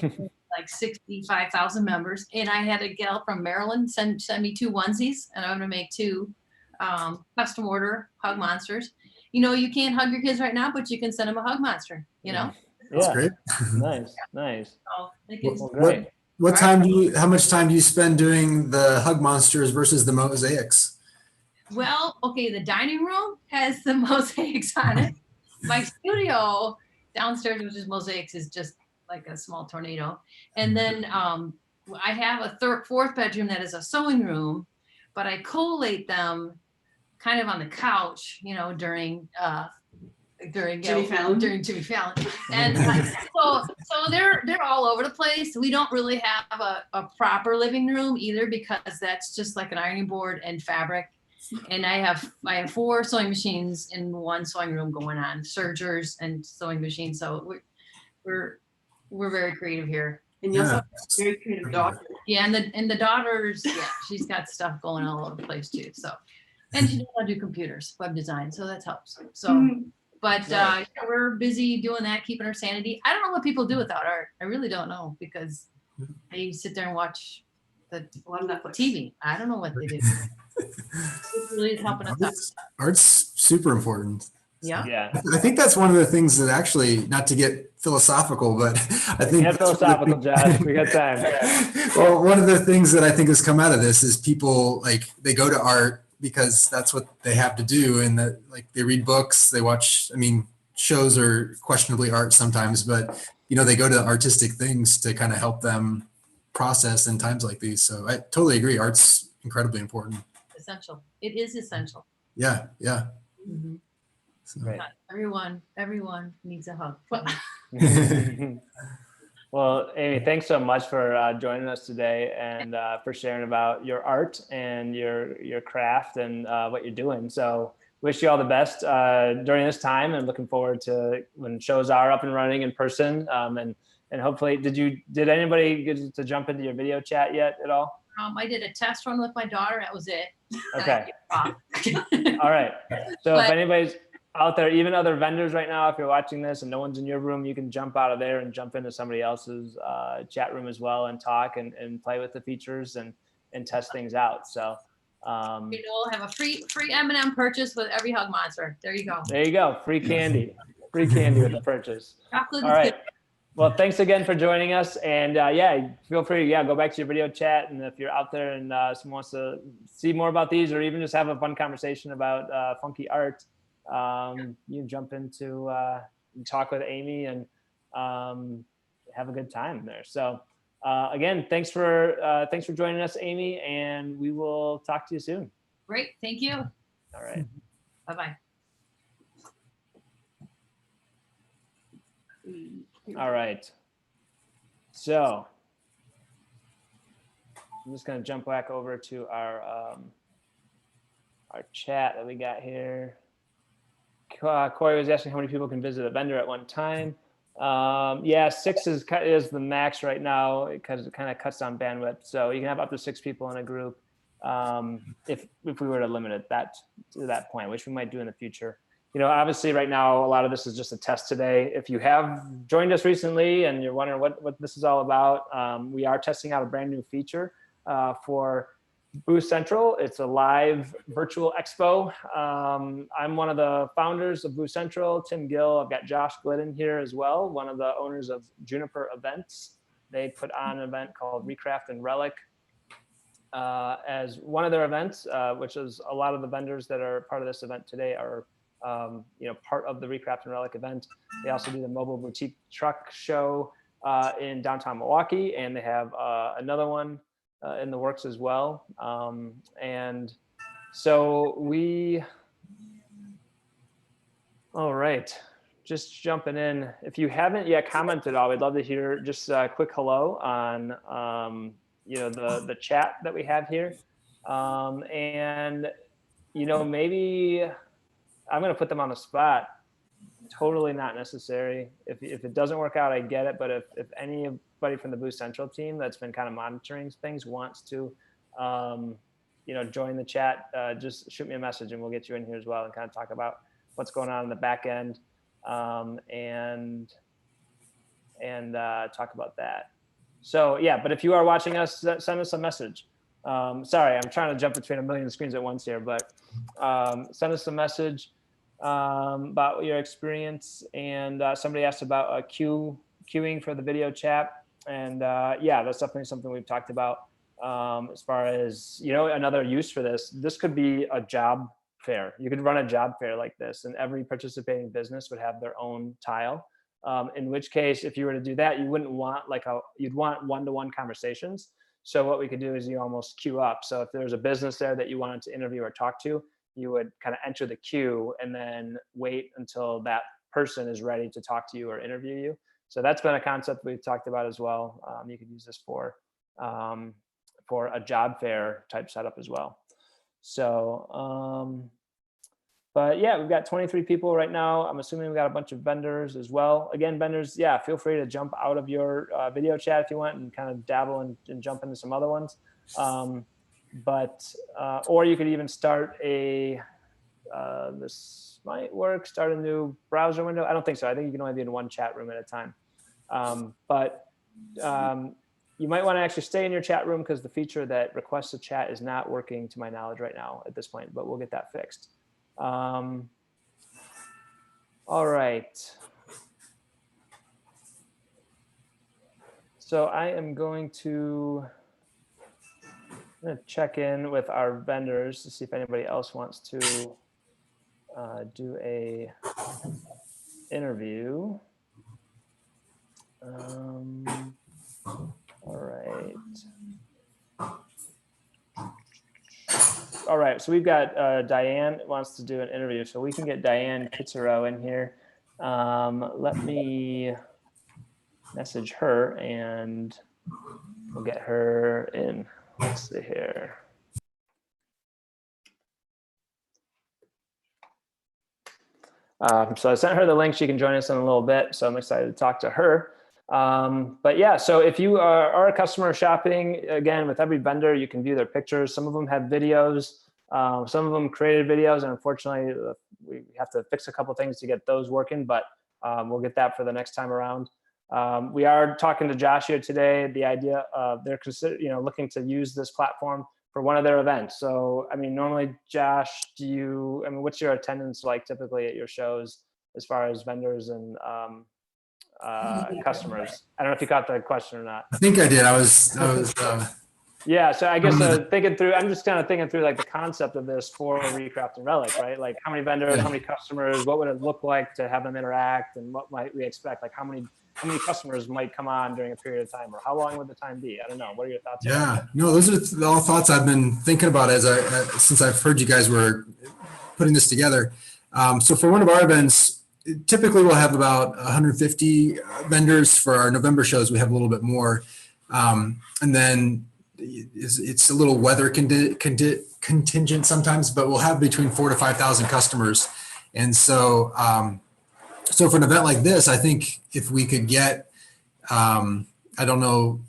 like 65,000 members. And I had a gal from Maryland send me 2 onesies, and I'm gonna make 2 custom order hug monsters. You know, you can't hug your kids right now, but you can send them a hug monster, you know? That's Yeah, great. nice. So I think it's Well, great. How much time do you spend doing the hug monsters versus the mosaics? well, okay, the dining room has the mosaics on it. My studio downstairs, which is mosaics, is just like a small tornado. And then I have a 4th bedroom that is a sewing room, but I collate them kind of on the couch, you know, during Jimmy Fallon. during Jimmy Fallon. And so they're all over the place. We don't really have a proper living room either, because that's just like an ironing board and fabric. And I have 4 sewing machines in 1 sewing room going on, sergers and sewing machines. So we're very creative here. And you also have a very creative daughter. Yeah, and the daughters, yeah, she's got stuff going all over the place too. So, and she knows how to do computers, web design, so that helps. So, but Nice. yeah, we're busy doing that, keeping her sanity. I don't know what people do without art. I really don't know, because they sit there and watch the A lot of Netflix. TV. I don't know what they do. It really is helping us out. Art's super important. Yeah. Yeah. I think that's one of the things that actually, not to get philosophical, but I think Get philosophical, Josh. We got time. Well, one of the things that I think has come out of this is people, like, they go to art because that's what they have to do, and that, like, they read books, they watch, I mean, shows are questionably art sometimes, but you know, they go to artistic things to kind of help them process in times like these. So I totally agree. Art's incredibly important. Essential. It is essential. Yeah. Mhm. So, Right. Everyone needs a hug. Well, Amy, thanks so much for joining us today, and for sharing about your art and your craft and what you're doing. So wish you all the best during this time, and looking forward to when shows are up and running in person. And hopefully, did anybody get to jump into your video chat yet at all? I did a test run with my daughter. That was it. Okay. All right. So if anybody's out there, even other vendors right now, if you're watching this and no one's in your room, you can jump out of there and jump into somebody else's chat room as well, and talk and play with the features and test things out. So You'll have a free M&M purchase with every hug monster. There you go. there you go. Free candy with the purchase. Chocolate All is right. good. Well, thanks again for joining us. And yeah, feel free to go back to your video chat. And if you're out there and someone wants to see more about these, or even just have a fun conversation about funky art, you can jump into talk with Amy and have a good time there. So again, thanks for joining us, Amy, and we will talk to you soon. Great. Thank you. All right. Bye-bye. All right. So I'm just going to jump back over to our chat that we got here. Corey was asking how many people can visit a vendor at one time. Yeah, 6 is the max right now, because it kind of cuts down bandwidth. So you can have up to 6 people in a group if we were to limit it to that point, which we might do in the future. You know, obviously right now, a lot of this is just a test today. If you have joined us recently and you're wondering what this is all about, we are testing out a brand new feature for BoothCentral. It's a live virtual expo. I'm one of the founders of BoothCentral, Tim Gill. I've got Josh Glidden here as well, one of the owners of Juniper Events. They put on an event called Recraft and Relic as one of their events, which is a lot of the vendors that are part of this event today are part of the Recraft and Relic event. They also do the mobile boutique truck show in downtown Milwaukee, and they have another one in the works as well. And so all right, just jumping in. If you haven't yet commented, we'd love to hear just a quick hello on the chat that we have here. And maybe I'm going to put them on the spot. Totally not necessary. If it doesn't work out, I get it. But if anybody from the BoothCentral team that's been kind of monitoring things wants to, join the chat, just shoot me a message and we'll get you in here as well and kind of talk about what's going on in the back end, and talk about that. So yeah, but if you are watching us, send us a message. Sorry, I'm trying to jump between a million screens at once here, but send us a message about your experience. And somebody asked about queuing for the video chat. And yeah, that's definitely something we've talked about as far as, another use for this. This could be a job fair. You could run a job fair like this, and every participating business would have their own tile. In which case, if you were to do that, you wouldn't want you'd want one-to-one conversations. So what we could do is you almost queue up. So if there's a business there that you wanted to interview or talk to, you would kind of enter the queue and then wait until that person is ready to talk to you or interview you. So that's been a concept we've talked about as well. You could use this for a job fair type setup as well. So, but yeah, we've got 23 people right now. I'm assuming we've got a bunch of vendors as well. Again, vendors, yeah, feel free to jump out of your video chat if you want and kind of dabble and jump into some other ones. Or you could even start this might work, start a new browser window. I don't think so. I think you can only be in one chat room at a time. You might want to actually stay in your chat room because the feature that requests a chat is not working to my knowledge right now at this point, but we'll get that fixed. All right. So I am going to check in with our vendors to see if anybody else wants to do a interview. All right, so we've got Diane wants to do an interview, so we can get Diane Kitzero in here. Let me message her and we'll get her in. Let's see here. So I sent her the link. She can join us in a little bit, so I'm excited to talk to her. But yeah, so if you are a customer shopping, again, with every vendor, you can view their pictures. Some of them have videos, some of them created videos, and unfortunately, we have to fix a couple things to get those working, but we'll get that for the next time around. We are talking to Josh here today. The idea of they're looking to use this platform for one of their events. So, I mean, normally, Josh, what's your attendance like typically at your shows as far as vendors and customers? I don't know if you caught the question or not. I think I did. I was yeah, so I guess I'm just kind of thinking through like the concept of this for Recraft and Relic, right? Like how many vendors, how many customers, what would it look like to have them interact, and what might we expect? Like how many customers might come on during a period of time, or how long would the time be? I don't know. What are your thoughts? Yeah, no, those are all thoughts I've been thinking about since I've heard you guys were putting this together. So for one of our events, typically we'll have about 150 vendors. For our November shows, we have a little bit more. And then it's a little weather contingent sometimes, but we'll have between 4,000 to 5,000 customers. And so, so for an event like this, I think if we could get, I don't know,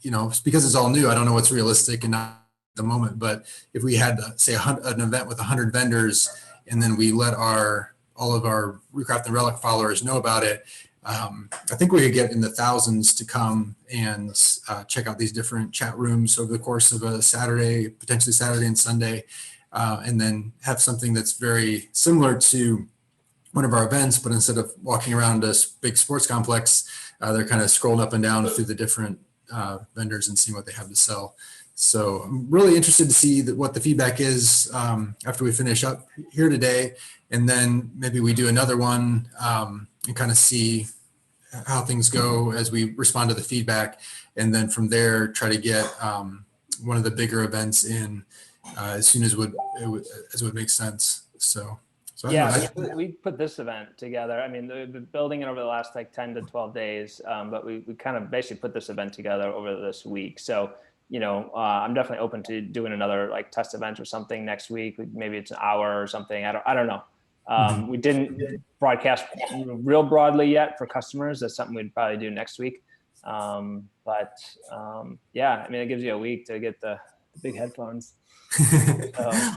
because it's all new, I don't know what's realistic and not at the moment, but if we had, say, an event with 100 vendors, and then we let all of our Recraft and Relic followers know about it, I think we could get in the thousands to come and check out these different chat rooms over the course of a Saturday, potentially Saturday and Sunday, and then have something that's very similar to one of our events, but instead of walking around a big sports complex, they're kind of scrolling up and down through the different vendors and seeing what they have to sell. So I'm really interested to see what the feedback is after we finish up here today. And then maybe we do another one and kind of see how things go as we respond to the feedback. And then from there, try to get one of the bigger events in as soon as it would make sense. So I yeah, don't know. we put this event together. I mean, we've been building it over the last like 10 to 12 days, but we kind of basically put this event together over this week. So, I'm definitely open to doing another like test event or something next week. Maybe it's an hour or something. I don't know. We didn't broadcast real broadly yet for customers. That's something we'd probably do next week. Yeah, I mean, it gives you a week to get the big headphones.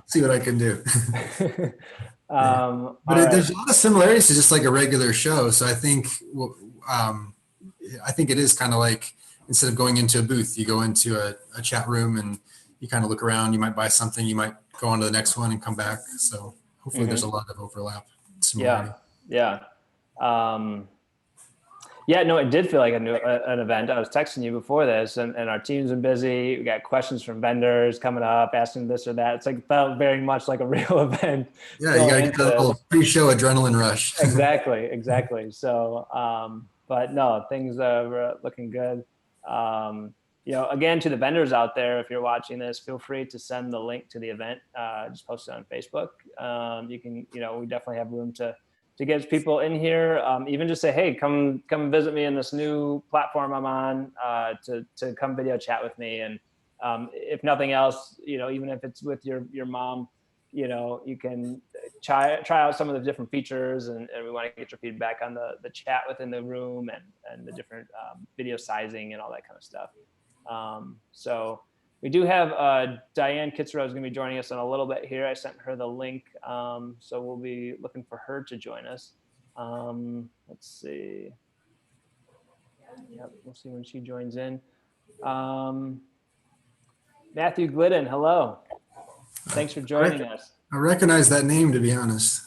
See what I can do. But there's a lot of similarities to just like a regular show. So I think it is kind of like, instead of going into a booth, you go into a chat room and you kind of look around. You might buy something, you might go on to the next one and come back. So hopefully there's a lot of overlap. Similarity. Yeah. No, it did feel like an event. I was texting you before this, and our team's been busy. We got questions from vendors coming up, asking this or that. It's like felt very much like a real event. Yeah, you got to get that little pre-show adrenaline rush. Exactly. So, but no, things are looking good. Again, to the vendors out there, if you're watching this, feel free to send the link to the event. Just post it on Facebook. You can, we definitely have room to get people in here. Even just say, hey, come visit me in this new platform I'm on, to come video chat with me. And if nothing else, even if it's with your mom, you can try out some of the different features, and we want to get your feedback on the chat within the room and the different video sizing and all that kind of stuff. So we do have Diane Kitzrow is going to be joining us in a little bit here. I sent her the link, so we'll be looking for her to join us. Let's see. Yep, we'll see when she joins in. Matthew Glidden, hello. Thanks for joining us. I recognize that name, to be honest.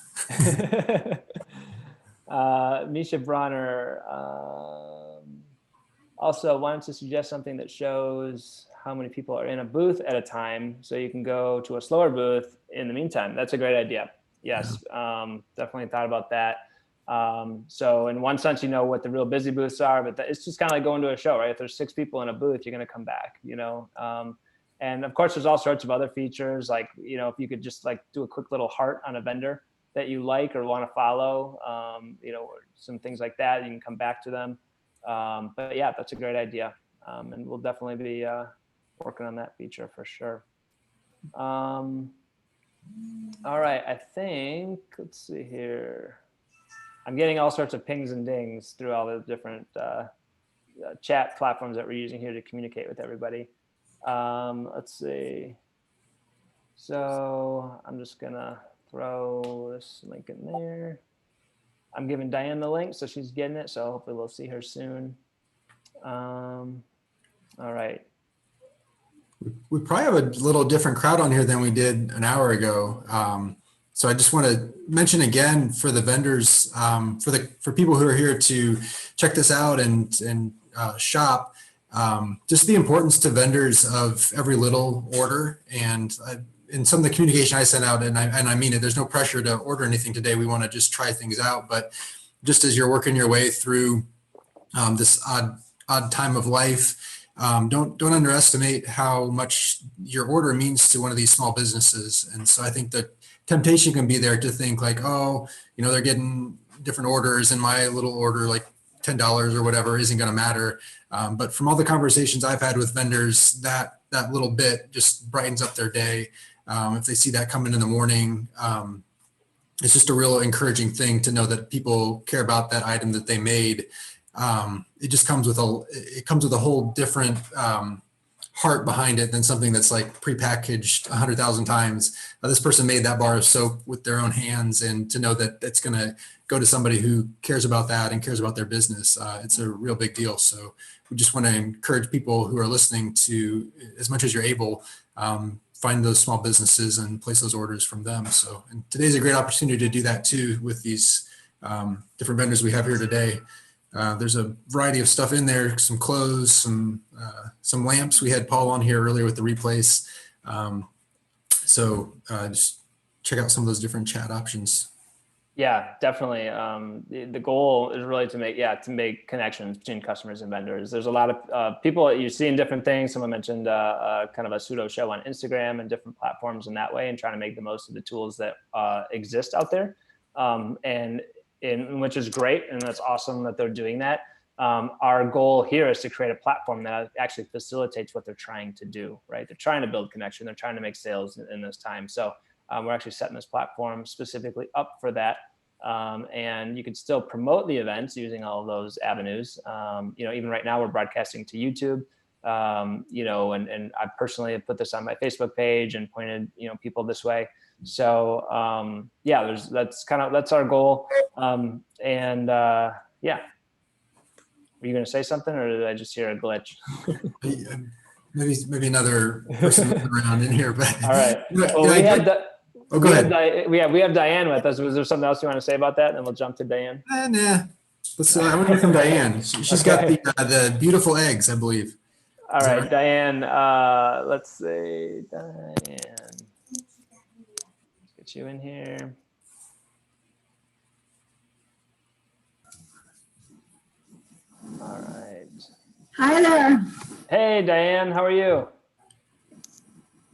Misha Bronner also wanted to suggest something that shows how many people are in a booth at a time, so you can go to a slower booth in the meantime. That's a great idea. Yes, definitely thought about that. So in one sense, what the real busy booths are, but it's just kind of like going to a show, right? If there's 6 people in a booth, you're going to come back, And of course, there's all sorts of other features, like, if you could just like do a quick little heart on a vendor that you like or want to follow, some things like that, you can come back to them. But yeah, that's a great idea. And we'll definitely be working on that feature for sure. All right, I think, let's see here. I'm getting all sorts of pings and dings through all the different chat platforms that we're using here to communicate with everybody. Let's see. So I'm just gonna throw this link in there. I'm giving Diane the link, so she's getting it. So hopefully we'll see her soon. All right. We probably have a little different crowd on here than we did an hour ago. So I just want to mention again for the vendors, for people who are here to check this out and shop, just the importance to vendors of every little order. And in some of the communication I sent out, and I mean it, there's no pressure to order anything today. We want to just try things out. But just as you're working your way through this odd time of life, don't underestimate how much your order means to one of these small businesses. And so I think the temptation can be there to think like, oh, they're getting different orders and my little order, like $10 or whatever, isn't going to matter. But from all the conversations I've had with vendors, that little bit just brightens up their day. If they see that coming in the morning, it's just a real encouraging thing to know that people care about that item that they made. It just comes with a whole different heart behind it than something that's like prepackaged 100,000 times. This person made that bar of soap with their own hands, and to know that it's going to go to somebody who cares about that and cares about their business, it's a real big deal. So we just want to encourage people who are listening to, as much as you're able, find those small businesses and place those orders from them. So, and today's a great opportunity to do that too with these different vendors we have here today. There's a variety of stuff in there, some clothes, some lamps. We had Paul on here earlier with the replace. So just check out some of those different chat options. Yeah, definitely. The goal is really to make connections between customers and vendors. There's a lot of people you're seeing different things. Someone mentioned kind of a pseudo show on Instagram and different platforms in that way, and trying to make the most of the tools that exist out there. Which is great, and that's awesome that they're doing that. Our goal here is to create a platform that actually facilitates what they're trying to do, right? They're trying to build connection. They're trying to make sales in this time. So we're actually setting this platform specifically up for that. And you can still promote the events using all of those avenues. Even right now we're broadcasting to YouTube, and I personally have put this on my Facebook page and pointed, people this way. So that's our goal. Were you going to say something, or did I just hear a glitch? Maybe another person around in here, but all right. Well, go ahead. We have Diane with us. Was there something else you want to say about that? And then we'll jump to Diane. Nah. I want to hear from Diane. She's got the beautiful eggs, I believe. All right, Diane. Let's see, Diane. Let's get you in here. All right. Hi there. Hey, Diane. How are you?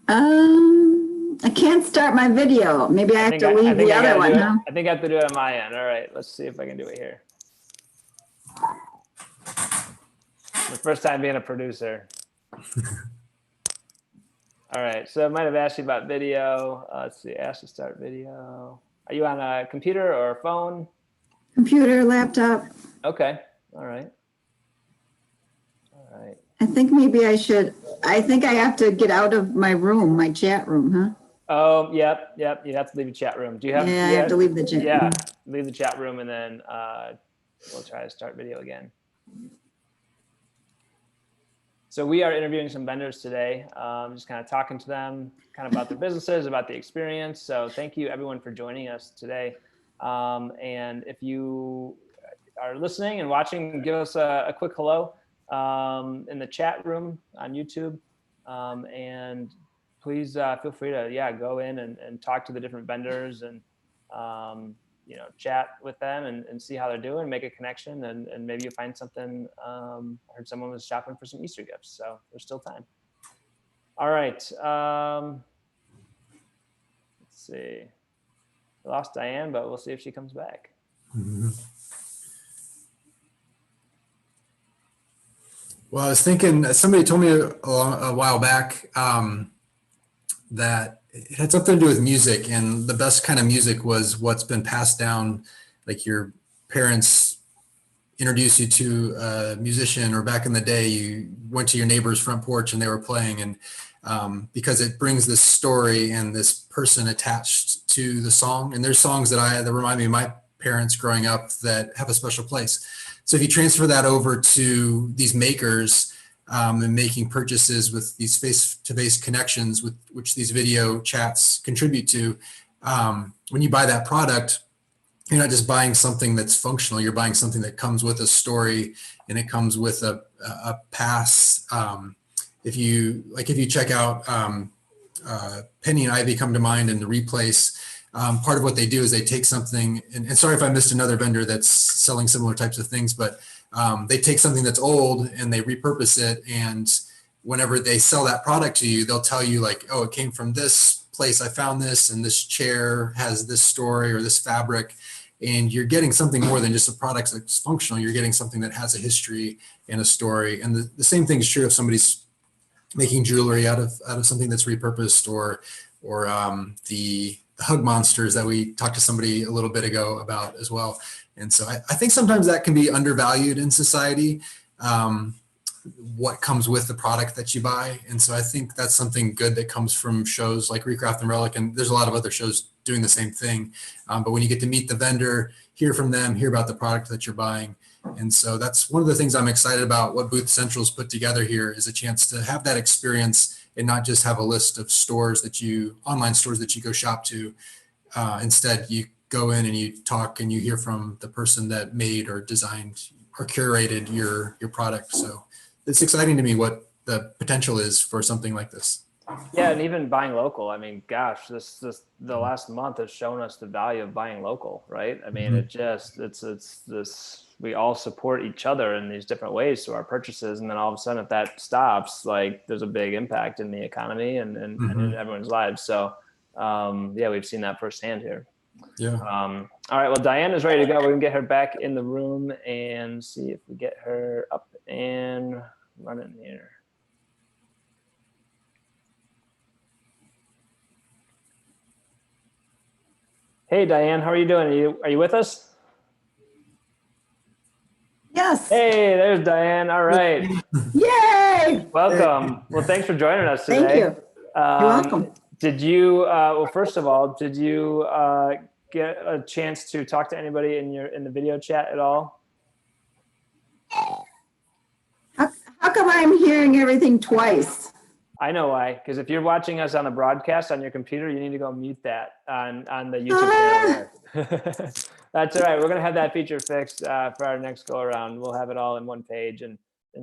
I can't start my video. Maybe I have to leave the other one, huh? I think I have to do it on my end. All right, let's see if I can do it here. The first time being a producer. All right, so I might have asked you about video. Let's see, ask to start video. Are you on a computer or a phone? Computer, laptop. Okay, all right. I think maybe I have to get out of my room, my chat room, huh? Oh, yep. You have to leave the chat room. Do you have? Yeah, I have to leave the chat room. Yeah, leave the chat room, and then we'll try to start video again. So we are interviewing some vendors today, just kind of talking to them, kind of about their businesses, about the experience. So thank you everyone for joining us today. And if you are listening and watching, give us a quick hello in the chat room on YouTube. And please feel free to go in and talk to the different vendors and chat with them and see how they're doing, make a connection, and maybe you find something. I heard someone was shopping for some Easter gifts, so there's still time. All right. Let's see. We lost Diane, but we'll see if she comes back. Mm-hmm. Well, I was thinking, somebody told me a while back that it had something to do with music, and the best kind of music was what's been passed down, like your parents introduced you to a musician, or back in the day you went to your neighbor's front porch and they were playing, and because it brings this story and this person attached to the song. And there's songs that remind me of my parents growing up that have a special place. So if you transfer that over to these makers and making purchases with these face-to-face connections, with which these video chats contribute to, when you buy that product, you're not just buying something that's functional. You're buying something that comes with a story, and it comes with a pass. If you check out Penny and Ivy come to mind, and the Replace. Part of what they do is they take something, and sorry if I missed another vendor that's selling similar types of things, but they take something that's old and they repurpose it. And whenever they sell that product to you, they'll tell you like, oh, it came from this place. I found this, and this chair has this story or this fabric. And you're getting something more than just a product that's functional. You're getting something that has a history and a story. And the same thing is true if somebody's making jewelry out of something that's repurposed, or the hug monsters that we talked to somebody a little bit ago about as well. And so I think sometimes that can be undervalued in society. what comes with the product that you buy. And so I think that's something good that comes from shows like Recraft and Relic, and there's a lot of other shows doing the same thing. But when you get to meet the vendor, hear from them, hear about the product that you're buying. And so that's one of the things I'm excited about. What BoothCentral's put together here is a chance to have that experience and not just have a list of stores that online stores that you go shop to. Instead, you go in and you talk and you hear from the person that made or designed or curated your product. So it's exciting to me what the potential is for something like this. Yeah, and even buying local. I mean, gosh, this the last month has shown us the value of buying local, right? I mean, it's this. We all support each other in these different ways through our purchases, and then all of a sudden, if that stops, like there's a big impact in the economy and in everyone's lives. So, yeah, we've seen that firsthand here. Yeah. All right. Well, Diane is ready to go. We can get her back in the room and see if we get her up and running here. Hey, Diane, how are you doing? Are you with us? Yes. Hey, there's Diane. All right. Yay. Welcome. Well, thanks for joining us today. Thank you. You're welcome. Did you, well, first of all, did you get a chance to talk to anybody in the video chat at all? How come I'm hearing everything twice? I know why, because if you're watching us on a broadcast on your computer, you need to go mute that on the YouTube channel there. That's all right. We're going to have that feature fixed for our next go around. We'll have it all in one page and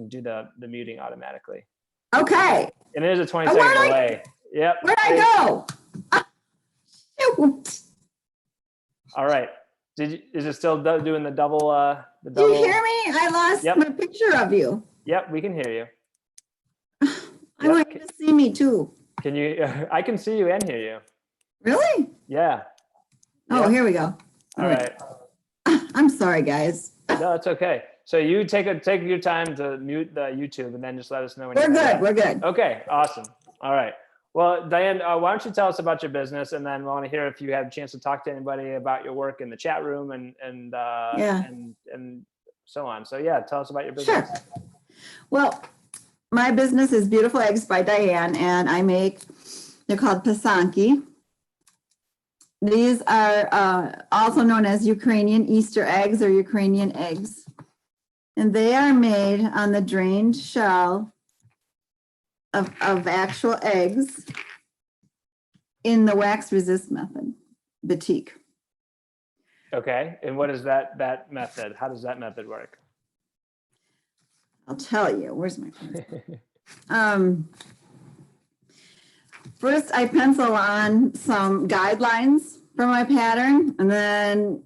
do the muting automatically. Okay. And it is a 20-second delay. Yep. Where'd I go? Shoot. All right. Is it still doing the double? Do you hear me? I lost my picture of you. Yep, we can hear you. I want you to see me too. Can you? I can see you and hear you. Really? Yeah. Oh, here we go. All right. I'm sorry, guys. No, it's okay. So you take your time to mute the YouTube and then just let us know when We're you're good. ready. We're good. Okay, awesome. All right. Well, Diane, why don't you tell us about your business, and then we want to hear if you have a chance to talk to anybody about your work in the chat room and so on. So yeah, tell us about your business. Sure. Well, my business is Beautiful Eggs by Diane, and I make, they're called Pisanki. These are also known as Ukrainian Easter eggs or Ukrainian eggs. And they are made on the drained shell of actual eggs in the wax resist method, batik. Okay, and what is that method? How does that method work? I'll tell you. Where's my pen? First, I pencil on some guidelines for my pattern, and then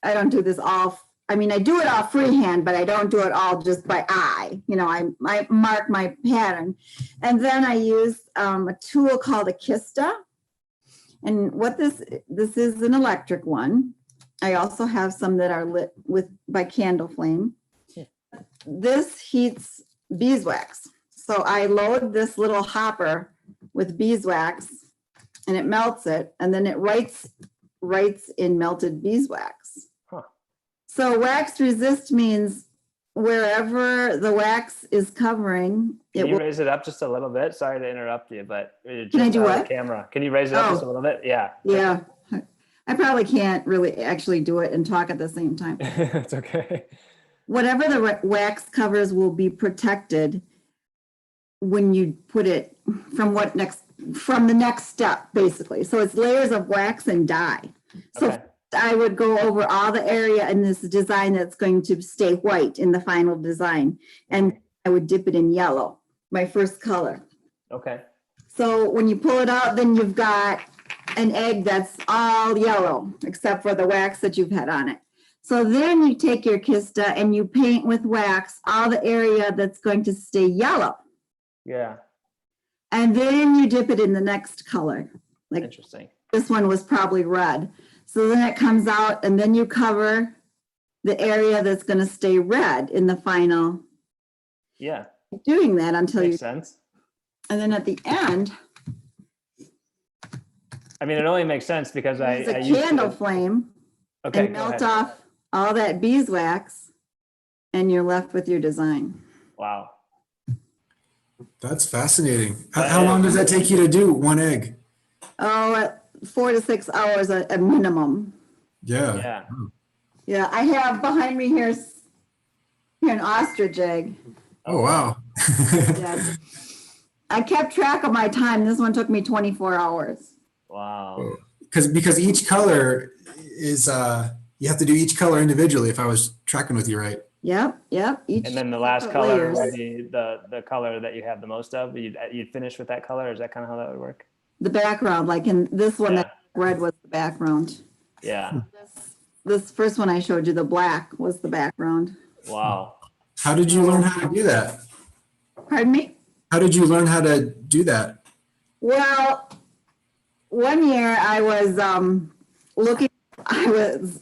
I don't do this all. I mean, I do it all freehand, but I don't do it all just by eye. You know, I mark my pattern, and then I use a tool called a kista. And what this is an electric one. I also have some that are lit by candle flame. This heats beeswax. So I load this little hopper with beeswax and it melts it, and then it writes in melted beeswax. Huh. So wax resist means wherever the wax is covering. Can you raise it up just a little bit? Sorry to interrupt you, but can I do what? Camera. Can you raise it up just a little bit? Yeah. Yeah. I probably can't really actually do it and talk at the same time. It's okay. Whatever the wax covers will be protected when you put it from the next step, basically. So it's layers of wax and dye. So Okay. I would go over all the area in this design that's going to stay white in the final design. And I would dip it in yellow, my first color. Okay. So when you pull it out, then you've got an egg that's all yellow, except for the wax that you've had on it. So then you take your kista and you paint with wax all the area that's going to stay yellow. Yeah. And then you dip it in the next color. Like Interesting. this one was probably red. So then it comes out and then you cover the area that's going to stay red in the final. Yeah. Doing that until Makes sense. And then at the end, I mean, it only makes sense because I use a used candle to, flame okay, and go melt ahead. off all that beeswax, and you're left with your design. Wow. That's fascinating. How long does that take you to do one egg? Oh, 4 to 6 hours a minimum. Yeah. Yeah. Yeah, I have behind me here an ostrich egg. Oh, wow. Yeah. I kept track of my time. This one took me 24 hours. Wow. Because each color is, you have to do each color individually if I was tracking with you right. Yep. And then the last separate color layers. would be the color that you have the most of. You'd finish with that color. Is that kind of how that would work? The background, like in this one, Yeah. that red was the background. Yeah. This first one I showed you, the black was the background. Wow. How did you learn how to do that? Pardon me? How did you learn how to do that? Well, one year I was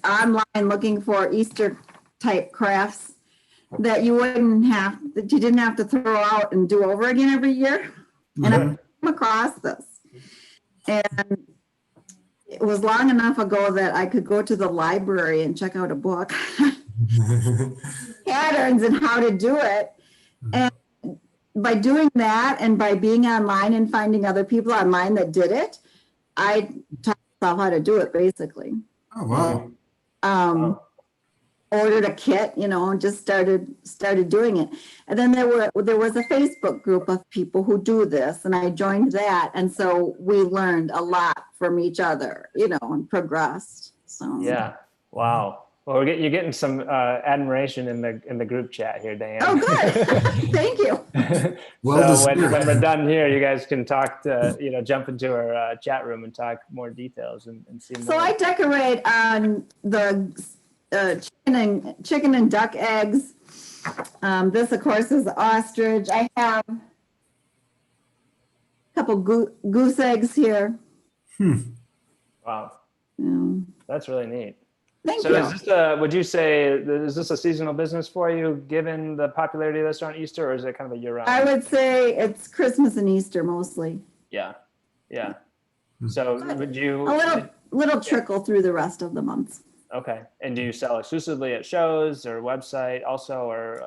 online looking for Easter type crafts that you didn't have to throw out and do over again every year. And I came across this. And it was long enough ago that I could go to the library and check out a book, patterns and how to do it. And by doing that and by being online and finding other people online that did it, I taught myself how to do it basically. Oh, wow. Ordered a kit, and just started doing it. And then there was a Facebook group of people who do this, and I joined that. And so we learned a lot from each other, and progressed. So Yeah. Wow. Well, you're getting some admiration in the group chat here, Diane. Oh, good. Thank you. So when we're done here, you guys can talk to, jump into our chat room and talk more details and see more. So I decorate on the chicken and duck eggs. This, of course, is ostrich. I have a couple goose eggs here. Wow. Yeah. That's really neat. Thank So you. is this would you say, is this a seasonal business for you, given the popularity of this around Easter, or is it kind of a year-round? I would say it's Christmas and Easter mostly. Yeah. Yeah. So would you? A little trickle through the rest of the months. Okay. And do you sell exclusively at shows or website also, or?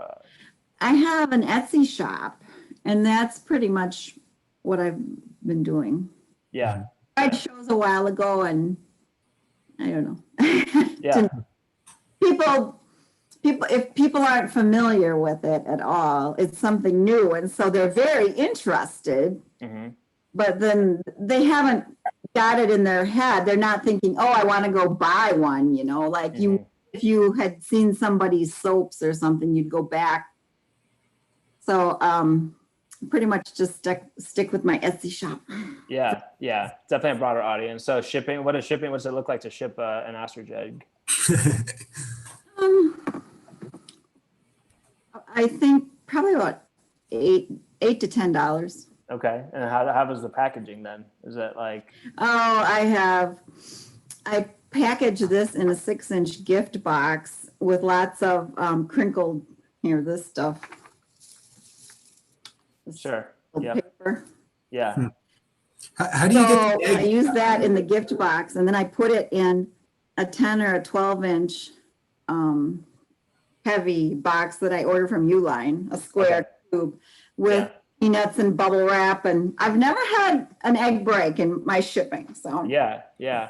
I have an Etsy shop, and that's pretty much what I've been doing. Yeah. I tried shows a while ago, and I don't know. Yeah. If people aren't familiar with it at all, it's something new, and so they're very interested. Mm-hmm. But then they haven't got it in their head. They're not thinking, "Oh, I want to go buy one." Like if you had seen somebody's soaps or something, you'd go back. So pretty much just stick with my Etsy shop. Yeah. Yeah. Definitely a broader audience. So shipping, what does it look like to ship an ostrich egg? I think probably about $8 to $10. Okay. And how was the packaging then? Is it like? Oh, I packaged this in a 6-inch gift box with lots of crinkled, this stuff. Sure. Yeah. Paper. Yeah. How do you get the I egg? use that in the gift box, and then I put it in a 10 or a 12-inch heavy box that I ordered from Uline, a square tube with peanuts and bubble wrap. And I've never had an egg break in my shipping. So Yeah. Yeah.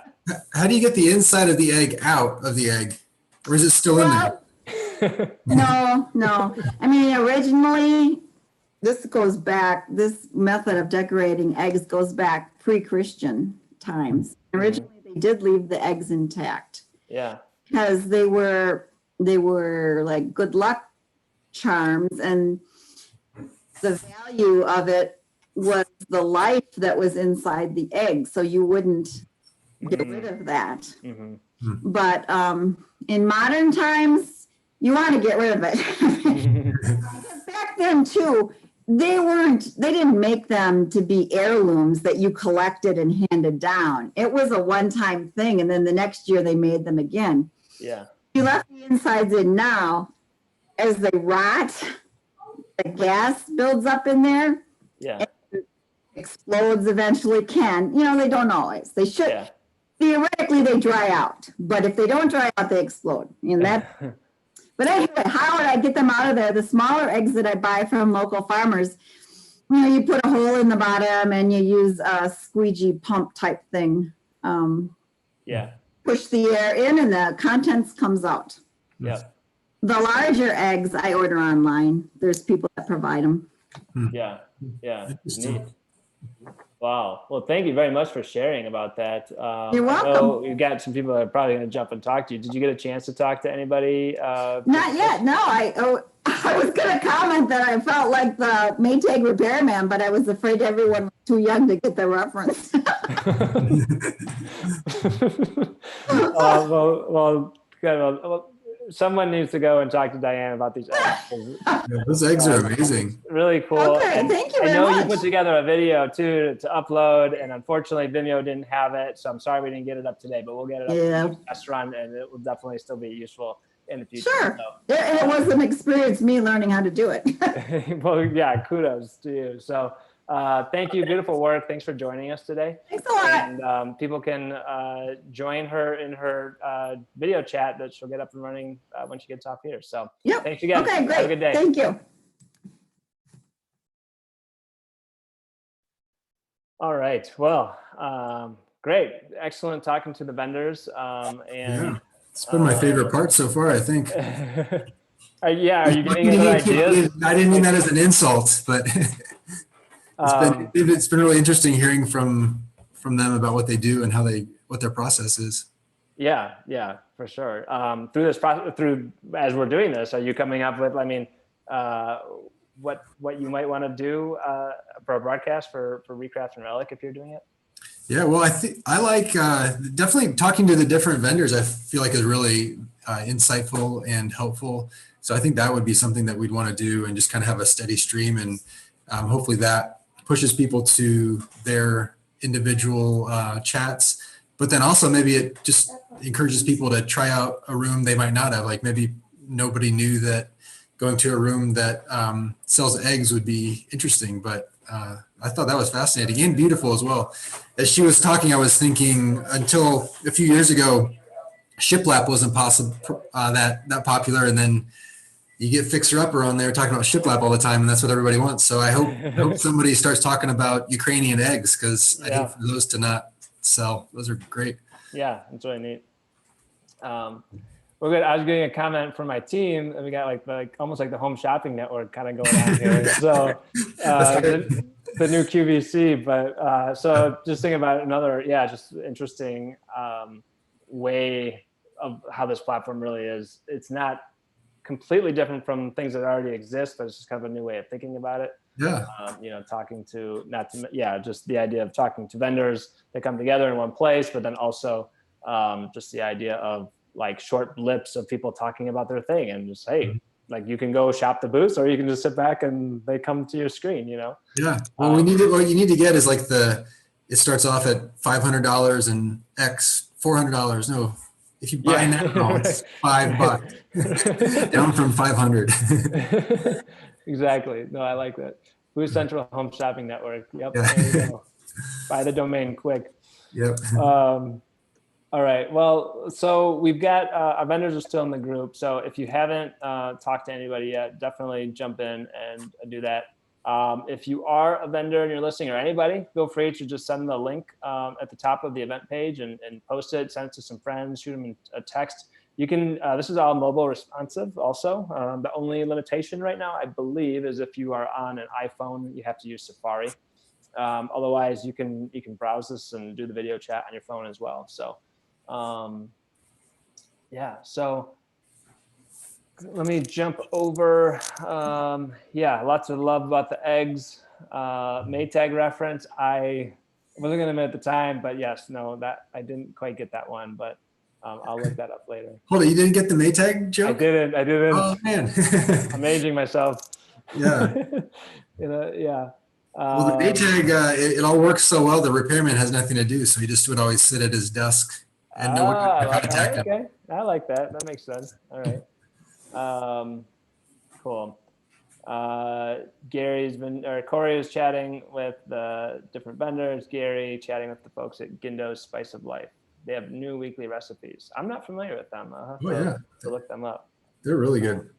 How do you get the inside of the egg out of the egg? Or is it still in there? No. I mean, originally, this method of decorating eggs goes back pre-Christian times. Originally, they did leave the eggs intact. Yeah. Because they were like good luck charms, and the value of it was the life that was inside the egg. So you wouldn't get rid of that. Mm-hmm. But in modern times, you want to get rid of it. Back then too, they didn't make them to be heirlooms that you collected and handed down. It was a one-time thing, and then the next year they made them again. Yeah. You left the insides in now, as they rot, the gas builds up in there. Yeah. Explodes eventually can. They don't always. They should. Yeah. Theoretically, they dry out. But if they don't dry out, they explode. But anyway, how would I get them out of there? The smaller eggs that I buy from local farmers, You put a hole in the bottom and you use a squeegee pump type thing. Yeah. Push the air in and the contents comes out. Yeah. The larger eggs I order online. There's people that provide them. Yeah. Yeah. Interesting. Neat. Wow. Well, thank you very much for sharing about that. You're I know welcome. you've got some people that are probably going to jump and talk to you. Did you get a chance to talk to anybody? Not yet. No, I was going to comment that I felt like the Maytag repairman, but I was afraid everyone was too young to get the reference. Well, good. Well, someone needs to go and talk to Diane about these eggs. 'Cause Yeah, those eggs are amazing. really cool. Okay, And thank you I very know you much. put together a video too to upload, and unfortunately Vimeo didn't have it, so I'm sorry we didn't get it up today, but we'll get it up Yeah. in the test run, and it will definitely still be useful in the future. Sure. And it was an experience me learning how to do it. So, well, yeah, kudos to you. So thank you. Beautiful work. Thanks for joining us today. Thanks a lot. And people can join her in her video chat that she'll get up and running when she gets off here. So Yep. thanks again. Okay, great. Have a good day. Thank you. All right. Well, great. Excellent talking to the vendors. And Yeah, it's been my favorite part so far, I think. yeah, are you getting any ideas? I didn't mean that as an insult, but it's been really interesting hearing from them about what they do and what their process is. Yeah, for sure. Through this process, as we're doing this, are you coming up with, what you might want to do for a broadcast for Recraft and Relic if you're doing it? Yeah, well, I like definitely talking to the different vendors. I feel like is really insightful and helpful. So I think that would be something that we'd want to do and just kind of have a steady stream, and hopefully that pushes people to their individual chats. But then also maybe it just encourages people to try out a room they might not have. Like maybe nobody knew that going to a room that sells eggs would be interesting, but I thought that was fascinating and beautiful as well. As she was talking, I was thinking until a few years ago, shiplap wasn't possible that popular, and then you get Fixer Upper on there talking about shiplap all the time, and that's what everybody wants. So I hope somebody starts talking about Ukrainian eggs, because I hate for those to not sell. Those are great. Yeah, it's really neat. Well, good. I was getting a comment from my team, and we got like almost like the home shopping network kind of going on here. So the new QVC, but so just thinking about another, just interesting way of how this platform really is. It's not completely different from things that already exist, but it's just kind of a new way of thinking about it. Yeah. Talking to just the idea of talking to vendors that come together in one place, but then also just the idea of like short blips of people talking about their thing, and just, hey, like you can go shop the booths, or you can just sit back and they come to your screen, Yeah. Well, what you need to get is like it starts off at $500 and X $400. No, if you buy now, it's $5 down from 500. Exactly. No, I like that. BoothCentral Home Shopping Network. Yep. Yeah. There you go. Buy the domain quick. Yep. All right. Well, so we've got our vendors are still in the group. So if you haven't talked to anybody yet, definitely jump in and do that. If you are a vendor and you're listening, or anybody, feel free to just send the link at the top of the event page and post it, send it to some friends, shoot them a text. You can, this is all mobile responsive also. The only limitation right now, I believe, is if you are on an iPhone, you have to use Safari. Otherwise, you can browse this and do the video chat on your phone as well. So, so let me jump over. Lots of love about the eggs. Maytag reference. I wasn't going to admit at the time, but yes, no, that I didn't quite get that one, but I'll look that up later. Hold on, you didn't get the Maytag joke? I didn't. Oh man. I'm aging myself. Yeah. Yeah. Well, the Maytag, it all works so well. The repairman has nothing to do, so he just would always sit at his desk and no one could contact him. Okay, I like that. That makes sense. All right. Cool. Corey is chatting with the different vendors. Gary chatting with the folks at Gindo's Spice of Life. They have new weekly recipes. I'm not familiar with them. I'll have to look them up. They're really good.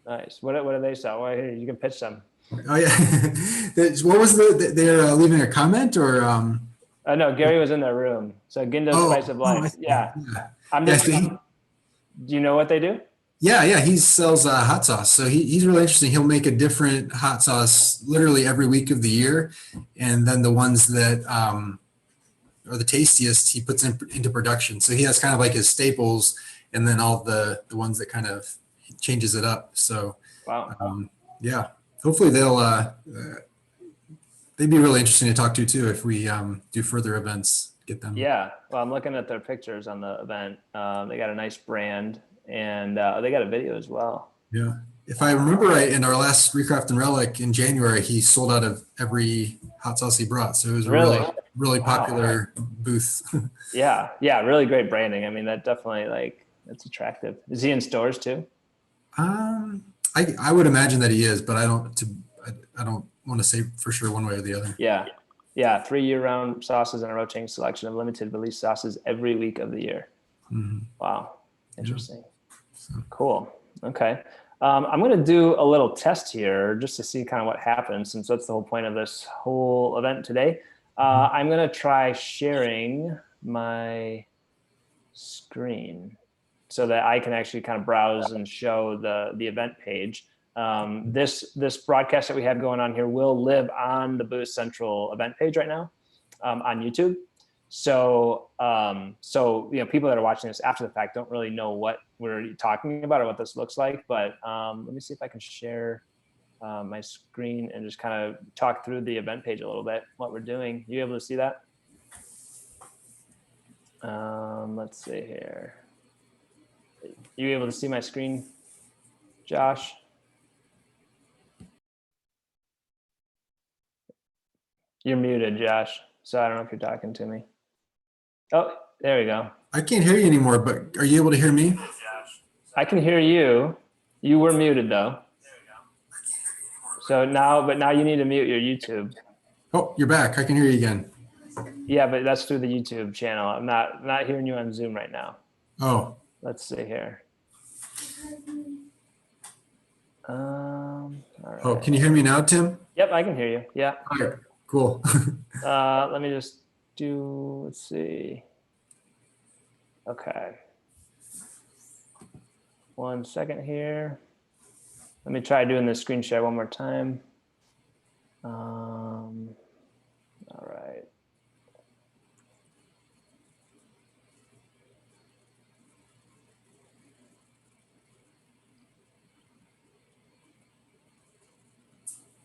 Nice. What do they sell? Well, here, you can pitch them. Oh yeah. What was they're leaving a comment or No, Gary was in their room. So Ginda's Spice of Life. I see. Yeah. Yeah. I'm Yeah, just, so do you know what they do? yeah, he sells hot sauce. So he's really interesting. He'll make a different hot sauce literally every week of the year. And then the ones that are the tastiest, he puts into production. So he has kind of like his staples and then all the ones that kind of changes it up. So Wow. yeah, hopefully they'd be really interesting to talk to too if we do further events, get them. Yeah. Well, I'm looking at their pictures on the event. They got a nice brand and they got a video as well. Yeah. If I remember right, in our last Recraft and Relic in January, he sold out of every hot sauce he brought. So it was a really popular booth. Yeah. Yeah. Really great branding. I mean, that definitely that's attractive. Is he in stores too? I would imagine that he is, but I don't want to say for sure one way or the other. Yeah. Yeah. 3 year-round sauces and a rotating selection of limited release sauces every week of the year. Mm-hmm. Wow. Interesting. Yeah. Cool. Okay. I'm going to do a little test here just to see kind of what happens, since that's the whole point of this whole event today. I'm going to try sharing my screen so that I can actually kind of browse and show the event page. This broadcast that we have going on here will live on the BoothCentral event page right now on YouTube. So, people that are watching this after the fact don't really know what we're talking about or what this looks like. But let me see if I can share my screen and just kind of talk through the event page a little bit, what we're doing. You able to see that? Let's see here. You able to see my screen, Josh? You're muted, Josh. So I don't know if you're talking to me. Oh, there we go. I can't hear you anymore, but are you able to hear me? I can hear you. You were muted though. So now you need to mute your YouTube. Oh, you're back. I can hear you again. Yeah, but that's through the YouTube channel. I'm not hearing you on Zoom right now. Oh. Let's see here. All right. Oh, can you hear me now, Tim? Yep, I can hear you. Yeah. All right, cool. Let me just let's see. Okay. 1 second here. Let me try doing this screen share one more time. All right.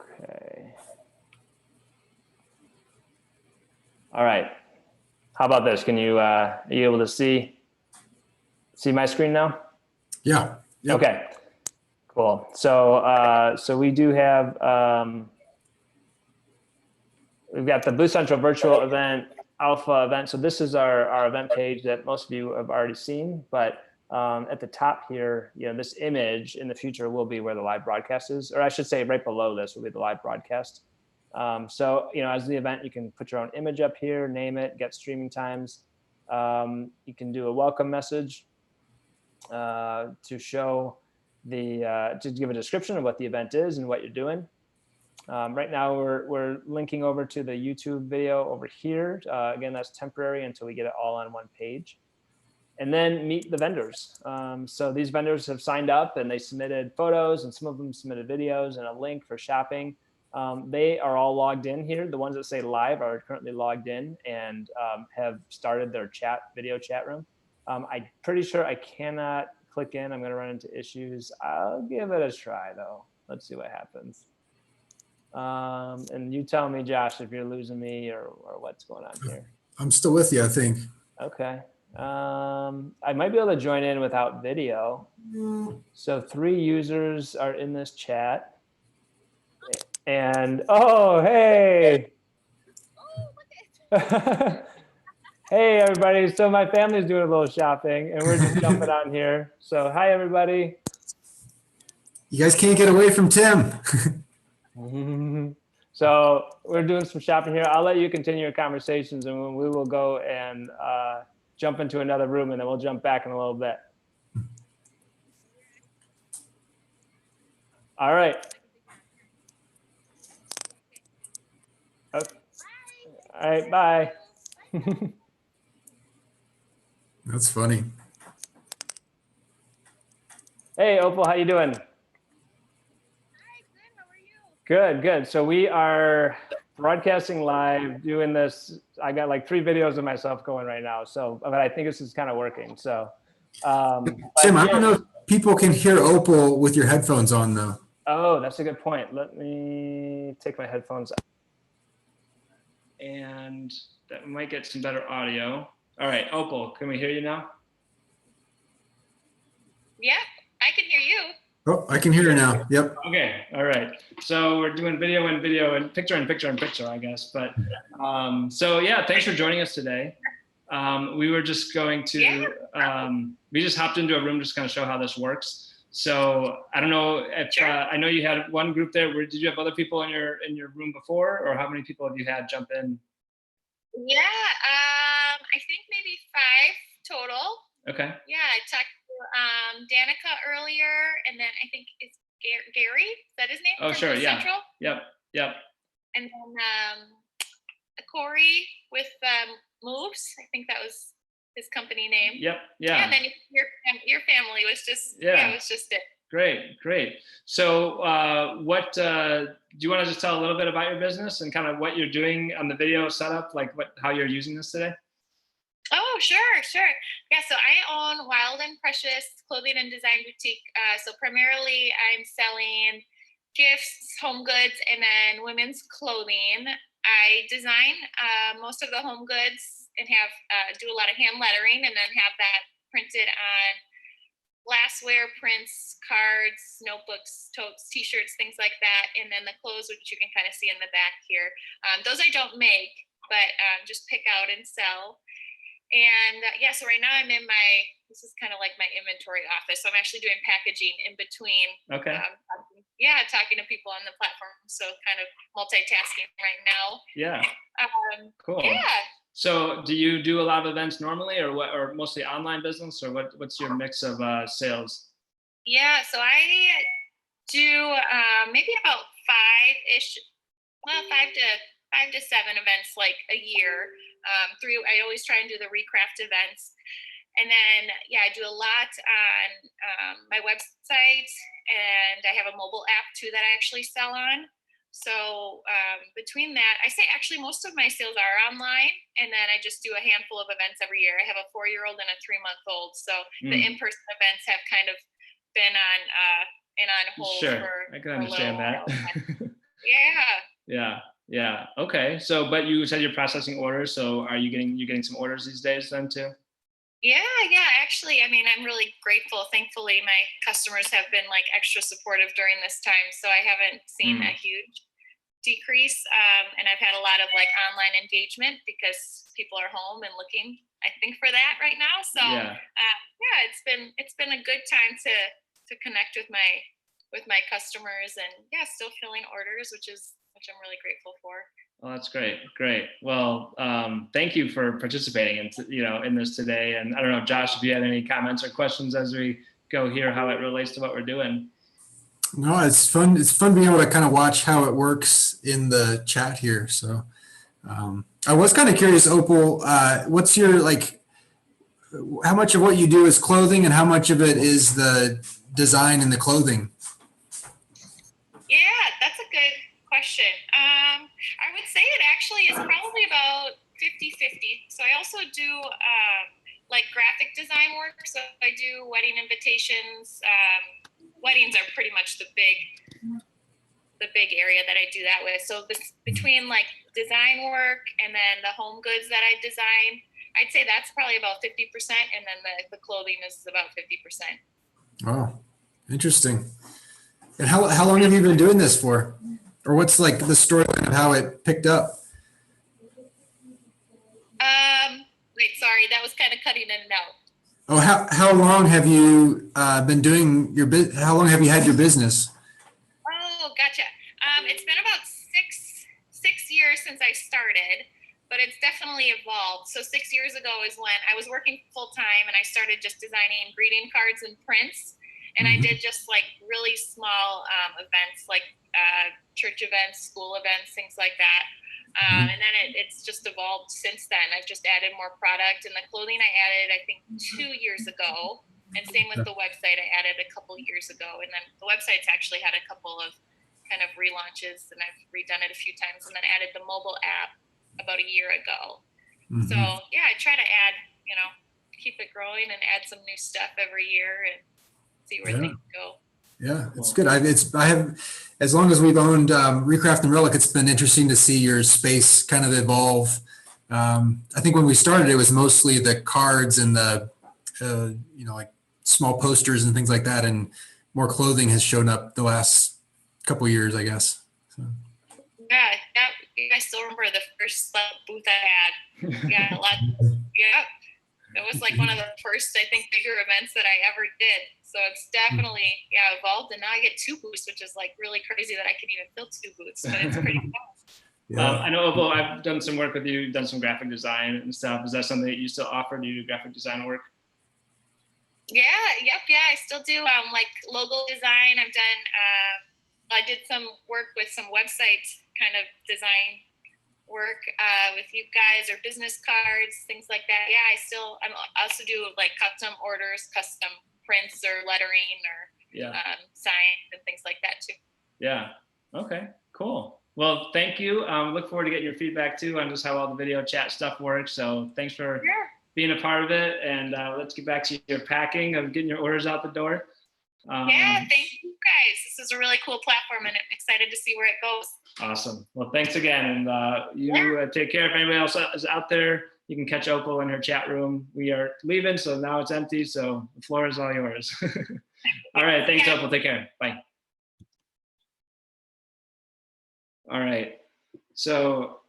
Okay. All right. How about this? Can you, are you able to see my screen now? Yeah. Yep. Okay, cool. So we do have, we've got the BoothCentral virtual event, alpha event. So this is our event page that most of you have already seen, but at the top here, this image in the future will be where the live broadcast is, or I should say right below this will be the live broadcast. So, as the event, you can put your own image up here, name it, get streaming times. You can do a welcome message to show to give a description of what the event is and what you're doing. Right now, we're linking over to the YouTube video over here. Again, that's temporary until we get it all on one page. And then meet the vendors. So these vendors have signed up and they submitted photos, and some of them submitted videos and a link for shopping. They are all logged in here. The ones that say live are currently logged in and have started their video chat room. I'm pretty sure I cannot click in. I'm going to run into issues. I'll give it a try though. Let's see what happens. And you tell me, Josh, if you're losing me or what's going on here. I'm still with you, I think. Okay. I might be able to join in without video. So 3 users are in this chat. And oh, hey. Hey, everybody. So my family's doing a little shopping and we're just jumping on here. So hi, everybody. You guys can't get away from Tim. So we're doing some shopping here. I'll let you continue your conversations and we will go and jump into another room and then we'll jump back in a little bit. All right. Okay. All right, bye. That's funny. Hey, Opal, how you doing? Good, good. So we are broadcasting live, doing this. I got like 3 videos of myself going right now. So, but I think this is kind of working. So, Tim, I don't know if people can hear Opal with your headphones on though. Oh, that's a good point. Let me take my headphones out. And that might get some better audio. All right, Opal, can we hear you now? Yeah, I can hear you. Oh, I can hear her now. Yep. Okay, all right. So we're doing video and picture, I guess. But so yeah, thanks for joining us today. We were just going to, we just hopped into a room just kind of show how this works. So I don't know if, I know you had one group there. Did you have other people in your room before, or how many people have you had jump in? Yeah, I think maybe 5 total. Okay. Yeah, I talked to Danica earlier, and then I think it's Gary. Is that his name? Oh, sure. Yeah. BoothCentral? Yep. And then Corey with Moves. I think that was his company name. Yep. Yeah. And then your family was just it was just it. Great. So what do you want to just tell a little bit about your business and kind of what you're doing on the video setup, like how you're using this today? Oh, sure. Yeah, so I own Wild and Precious Clothing and Design Boutique. So primarily I'm selling gifts, home goods, and then women's clothing. I design most of the home goods and have do a lot of hand lettering, and then have that printed on glassware, prints, cards, notebooks, totes, t-shirts, things like that. And then the clothes, which you can kind of see in the back here. Those I don't make, but just pick out and sell. And so right now I'm in this is kind of like my inventory office. So I'm actually doing packaging in between. Okay. Talking to people on the platform. So kind of multitasking right now. Yeah. Cool. Yeah. So do you do a lot of events normally, or what, or mostly online business, or what's your mix of sales? Yeah. So I do maybe about 5 to 7 events like a year. I always try and do the recraft events. And then, I do a lot on my website, and I have a mobile app too that I actually sell on. So between that, I say actually most of my sales are online, and then I just do a handful of events every year. I have a 4-year-old and a 3-month-old. So the in-person events have kind of been on hold. Sure, I can understand that. Yeah. Yeah. Okay. So, but you said you're processing orders. So are you getting some orders these days then too? Yeah. Actually, I mean, I'm really grateful. Thankfully, my customers have been like extra supportive during this time. So I haven't seen a huge decrease. And I've had a lot of like online engagement because people are home and looking, I think, for that right now. So it's been a good time to connect with my customers, and still filling orders, which I'm really grateful for. Well, that's great. Well, thank you for participating in this today. And I don't know, Josh, if you had any comments or questions as we go here, how it relates to what we're doing. No, it's fun. It's fun being able to kind of watch how it works in the chat here. So I was kind of curious, Opal, what's your, how much of what you do is clothing and how much of it is the design and the clothing? Yeah, that's a good question. I would say it actually is probably about 50-50. So I also do like graphic design work. So I do wedding invitations. Weddings are pretty much the big area that I do that with. So between like design work and then the home goods that I design, I'd say that's probably about 50%. And then the clothing is about 50%. Oh, interesting. And how long have you been doing this for? Or what's like the storyline of how it picked up? Wait, sorry, that was kind of cutting in and out. Oh, how long have you been doing how long have you had your business? Oh, gotcha. It's been about six years since I started, but it's definitely evolved. So 6 years ago is when I was working full time, and I started just designing greeting cards and prints. And I did just like really small events, like church events, school events, things like that. And then it's just evolved since then. I've just added more product, and the clothing I added, I think 2 years ago. And same with the website, I added a couple years ago. And then the website's actually had a couple of kind of relaunches, and I've redone it a few times, and then added the mobile app about a year ago. So yeah, I try to add, keep it growing and add some new stuff every year and see where things go. Yeah, it's good. I have, as long as we've owned Recraft and Relic, it's been interesting to see your space kind of evolve. I think when we started, it was mostly the cards and the, like small posters and things like that, and more clothing has shown up the last couple of years, I guess. So. Yeah, I still remember the first booth I had. Yeah, a lot. Yeah, it was like one of the first, I think, bigger events that I ever did. So it's definitely, evolved. And now I get 2 booths, which is like really crazy that I can even fill 2 booths, but it's pretty cool. I know, Opal, I've done some work with you, done some graphic design and stuff. Is that something that you still offer? Do you do graphic design work? Yeah, I still do like logo design. I've done, I did some work with some website kind of design work with you guys, or business cards, things like that. Yeah, I also do like custom orders, custom prints or lettering or signs and things like that too. Yeah. Okay, cool. Well, thank you. Look forward to getting your feedback too on just how all the video chat stuff works. So thanks for being a part of it. And let's get back to your packing of getting your orders out the door. Yeah, thank you guys. This is a really cool platform, and I'm excited to see where it goes. Awesome. Well, thanks again. And you take care. If anybody else is out there, you can catch Opal in her chat room. We are leaving, so now it's empty. So the floor is all yours. All right. Thanks, Opal. Take care. Bye. All right. So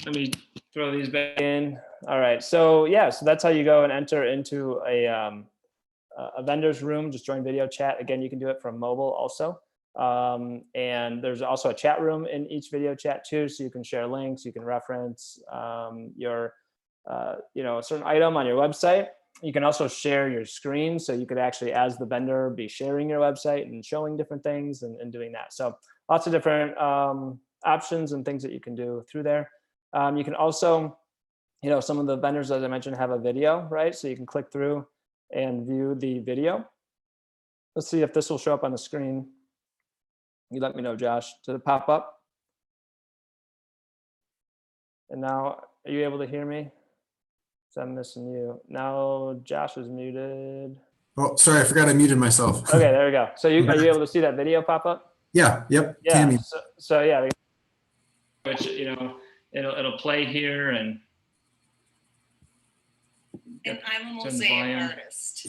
let me throw these back in. All right. So yeah, so that's how you go and enter into a vendor's room. Just join video chat. Again, you can do it from mobile also. And there's also a chat room in each video chat too, so you can share links, you can reference your a certain item on your website. You can also share your screen, so you could actually, as the vendor, be sharing your website and showing different things and doing that. So lots of different options and things that you can do through there. You can also, some of the vendors, as I mentioned, have a video, right? So you can click through and view the video. Let's see if this will show up on the screen. You let me know, Josh. Did it pop up? And now, are you able to hear me? So I'm missing you. Now Josh is muted. Oh, sorry, I forgot I muted myself. Okay, there we go. So are you able to see that video pop up? Yeah, yep. Yeah, Tammy. so yeah, which, it'll play here and I'm a mosaic artist.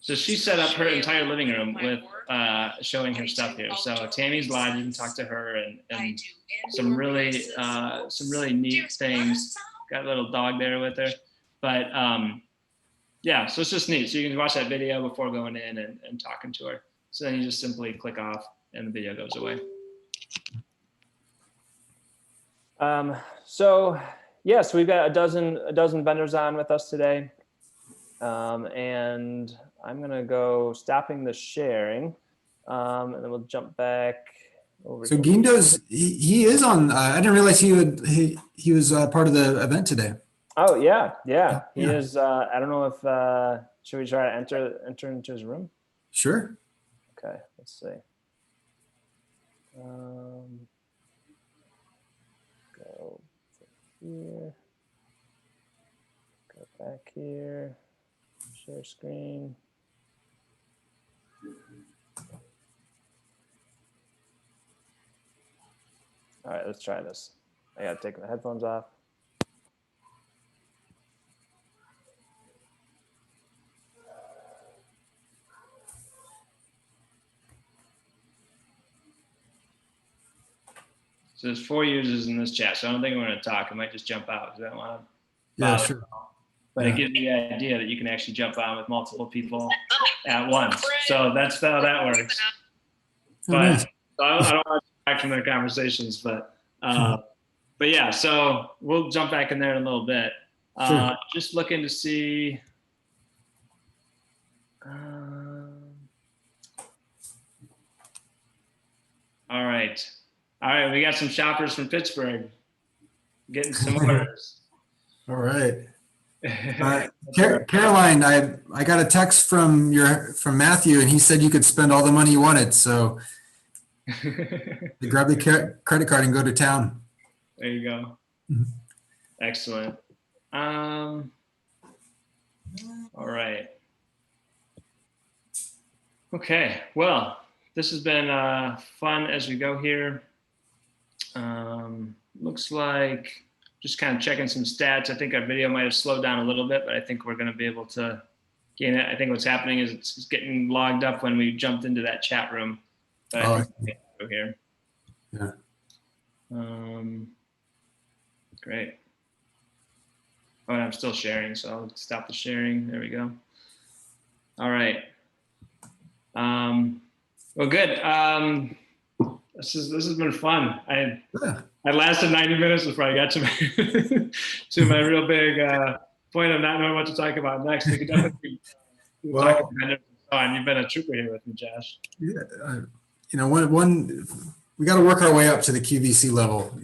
So she set up her entire living room with showing her stuff here. So Tammy's live, you can talk to her and some really neat things. Got a little dog there with her. But yeah, so it's just neat. So you can watch that video before going in and talking to her. So then you just simply click off and the video goes away. So yeah, so we've got a dozen vendors on with us today. And I'm gonna go stopping the sharing, and then we'll jump back over. So Guindo's, he is on. I didn't realize he was part of the event today. Oh yeah. He is. I don't know if should we try to enter into his room? Sure. Okay, let's see. Go here. Go back here. Share screen. All right, let's try this. I gotta take the headphones off. So there's 4 users in this chat, so I don't think I'm gonna talk. I might just jump out because I don't want to. Yeah, sure. But it gives me the idea that you can actually jump on with multiple people at once. So that's how that works. But so I don't want to back from their conversations, but yeah, so we'll jump back in there in a little bit. Sure. Just looking to see a All right. All right. We got some shoppers from Pittsburgh getting some orders. All right. Caroline, I got a text from Matthew, and he said you could spend all the money you wanted. So you grab the credit card and go to town. There you go. Excellent. All right. Okay. Well, this has been fun as we go here. Looks like just kind of checking some stats. I think our video might have slowed down a little bit, but I think we're going to be able to gain it. I think what's happening is it's getting logged up when we jumped into that chat room. But I think we can go here. Yeah. Great. Oh, and I'm still sharing, so I'll stop the sharing. There we go. All right. Well, good. This has been fun. I lasted 90 minutes before I got to my real big point of not knowing what to talk about next. We could definitely talk about vendors and so on. You've been a trooper here with me, Josh. Yeah, we got to work our way up to the QVC level.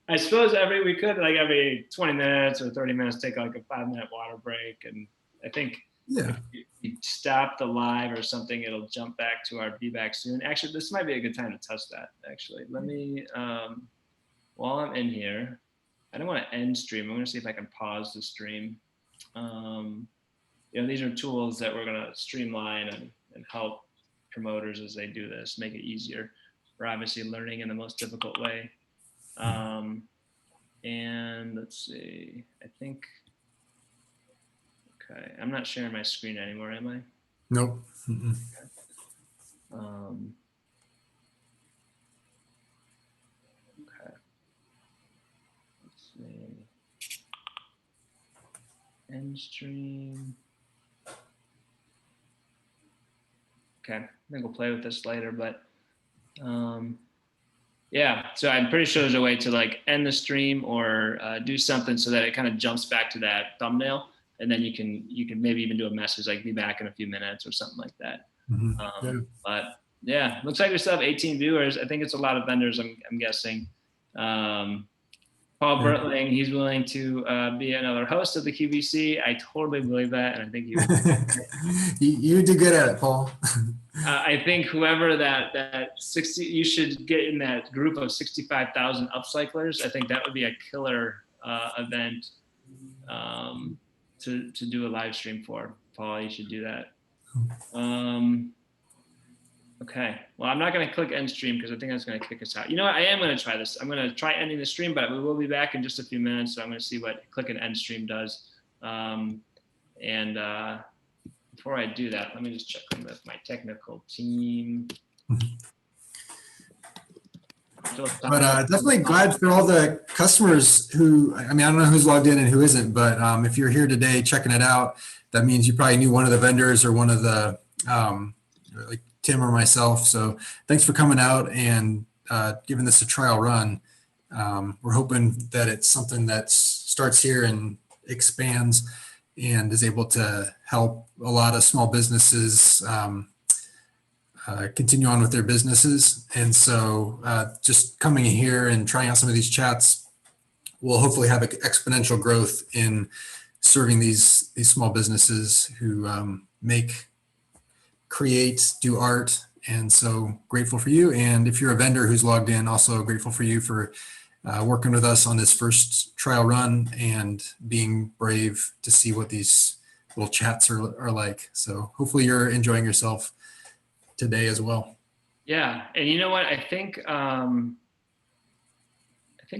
I suppose every 20 minutes or 30 minutes, take like a 5-minute water break. And I think if you stop the live or something, it'll jump back to our be back soon. Actually, this might be a good time to test that. Actually, let me, while I'm in here, I don't want to end stream. I'm going to see if I can pause the stream. These are tools that we're going to streamline and help promoters as they do this, make it easier. We're obviously learning in the most difficult way. And let's see, I think, okay, I'm not sharing my screen anymore, am I? Nope. Okay. Okay. Let's see. End stream. Okay, I think we'll play with this later, but yeah, so I'm pretty sure there's a way to like end the stream or do something so that it kind of jumps back to that thumbnail, and then you can maybe even do a message like be back in a few minutes or something like that. But yeah, looks like we still have 18 viewers. I think it's a lot of vendors. I'm guessing. Paul Bertling, he's willing to be another host of the QVC. I totally believe that, and I think you do good at it, Paul. I think whoever that 60, you should get in that group of 65,000 upcyclers. I think that would be a killer event to do a live stream for. Paul, you should do that. Okay, well, I'm not going to click end stream because I think that's going to kick us out. You know what? I am going to try this. I'm going to try ending the stream, but we will be back in just a few minutes. So I'm going to see what click and end stream does. Before I do that, let me just check in with my technical team. But definitely glad for all the customers who, I don't know who's logged in and who isn't, but if you're here today checking it out, that means you probably knew one of the vendors or one of the, like Tim or myself. So thanks for coming out and giving this a trial run. We're hoping that it's something that starts here and expands and is able to help a lot of small businesses continue on with their businesses. And so just coming in here and trying out some of these chats will hopefully have exponential growth in serving these small businesses who create, do art. And so grateful for you. And if you're a vendor who's logged in, also grateful for you for working with us on this first trial run and being brave to see what these little chats are like. So hopefully you're enjoying yourself today as well. Yeah, and you know what? I think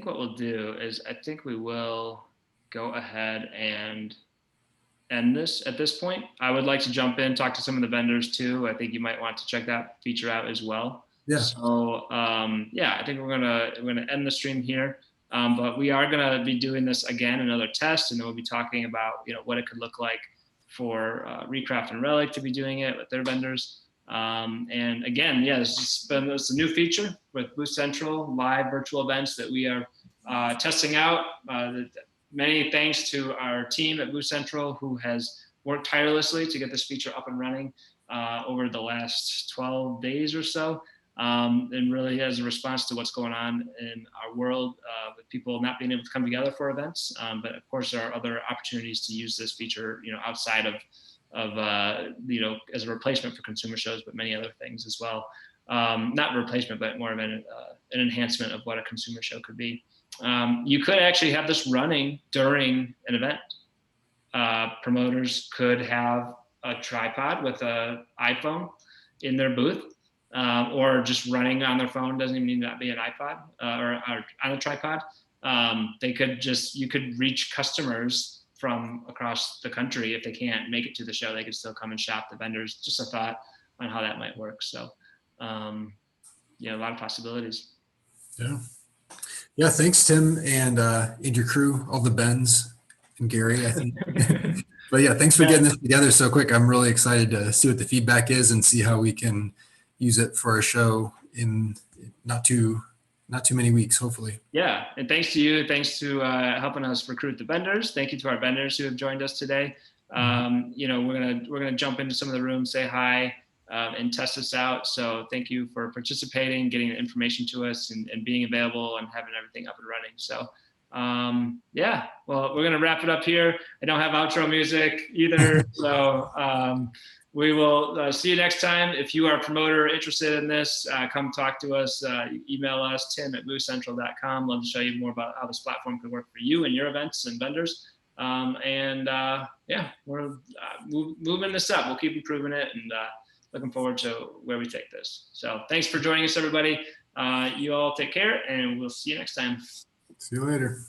what we'll do is I think we will go ahead and end this at this point. I would like to jump in, talk to some of the vendors too. I think you might want to check that feature out as well. Yeah. So yeah, I think we're gonna end the stream here, but we are gonna be doing this again, another test, and then we'll be talking about what it could look like for Recraft and Relic to be doing it with their vendors. And again, yeah, it's a new feature with BoothCentral live virtual events that we are testing out. Many thanks to our team at BoothCentral who has worked tirelessly to get this feature up and running over the last 12 days or so. And really as a response to what's going on in our world with people not being able to come together for events. But of course, there are other opportunities to use this feature, outside of as a replacement for consumer shows, but many other things as well. Not replacement, but more of an enhancement of what a consumer show could be. You could actually have this running during an event. Promoters could have a tripod with an iPhone in their booth, or just running on their phone. Doesn't even need to be an iPod or on a tripod. You could reach customers from across the country. If they can't make it to the show, they could still come and shop the vendors. Just a thought on how that might work. So, a lot of possibilities. Yeah. Thanks, Tim, and your crew, all the Bens and Gary, I think. But yeah, thanks for getting this together so quick. I'm really excited to see what the feedback is and see how we can use it for a show in not too many weeks, hopefully. Yeah, and thanks to you. Thanks to helping us recruit the vendors. Thank you to our vendors who have joined us today. We're gonna jump into some of the rooms, say hi, and test this out. So thank you for participating, getting the information to us, and being available and having everything up and running. So well, we're gonna wrap it up here. I don't have outro music either, so we will see you next time. If you are a promoter interested in this, come talk to us. Email us, tim@BoothCentral.com. Love to show you more about how this platform can work for you and your events and vendors. We're moving this up. We'll keep improving it, and looking forward to where we take this. So thanks for joining us, everybody. You all take care, and we'll see you next time. See you later.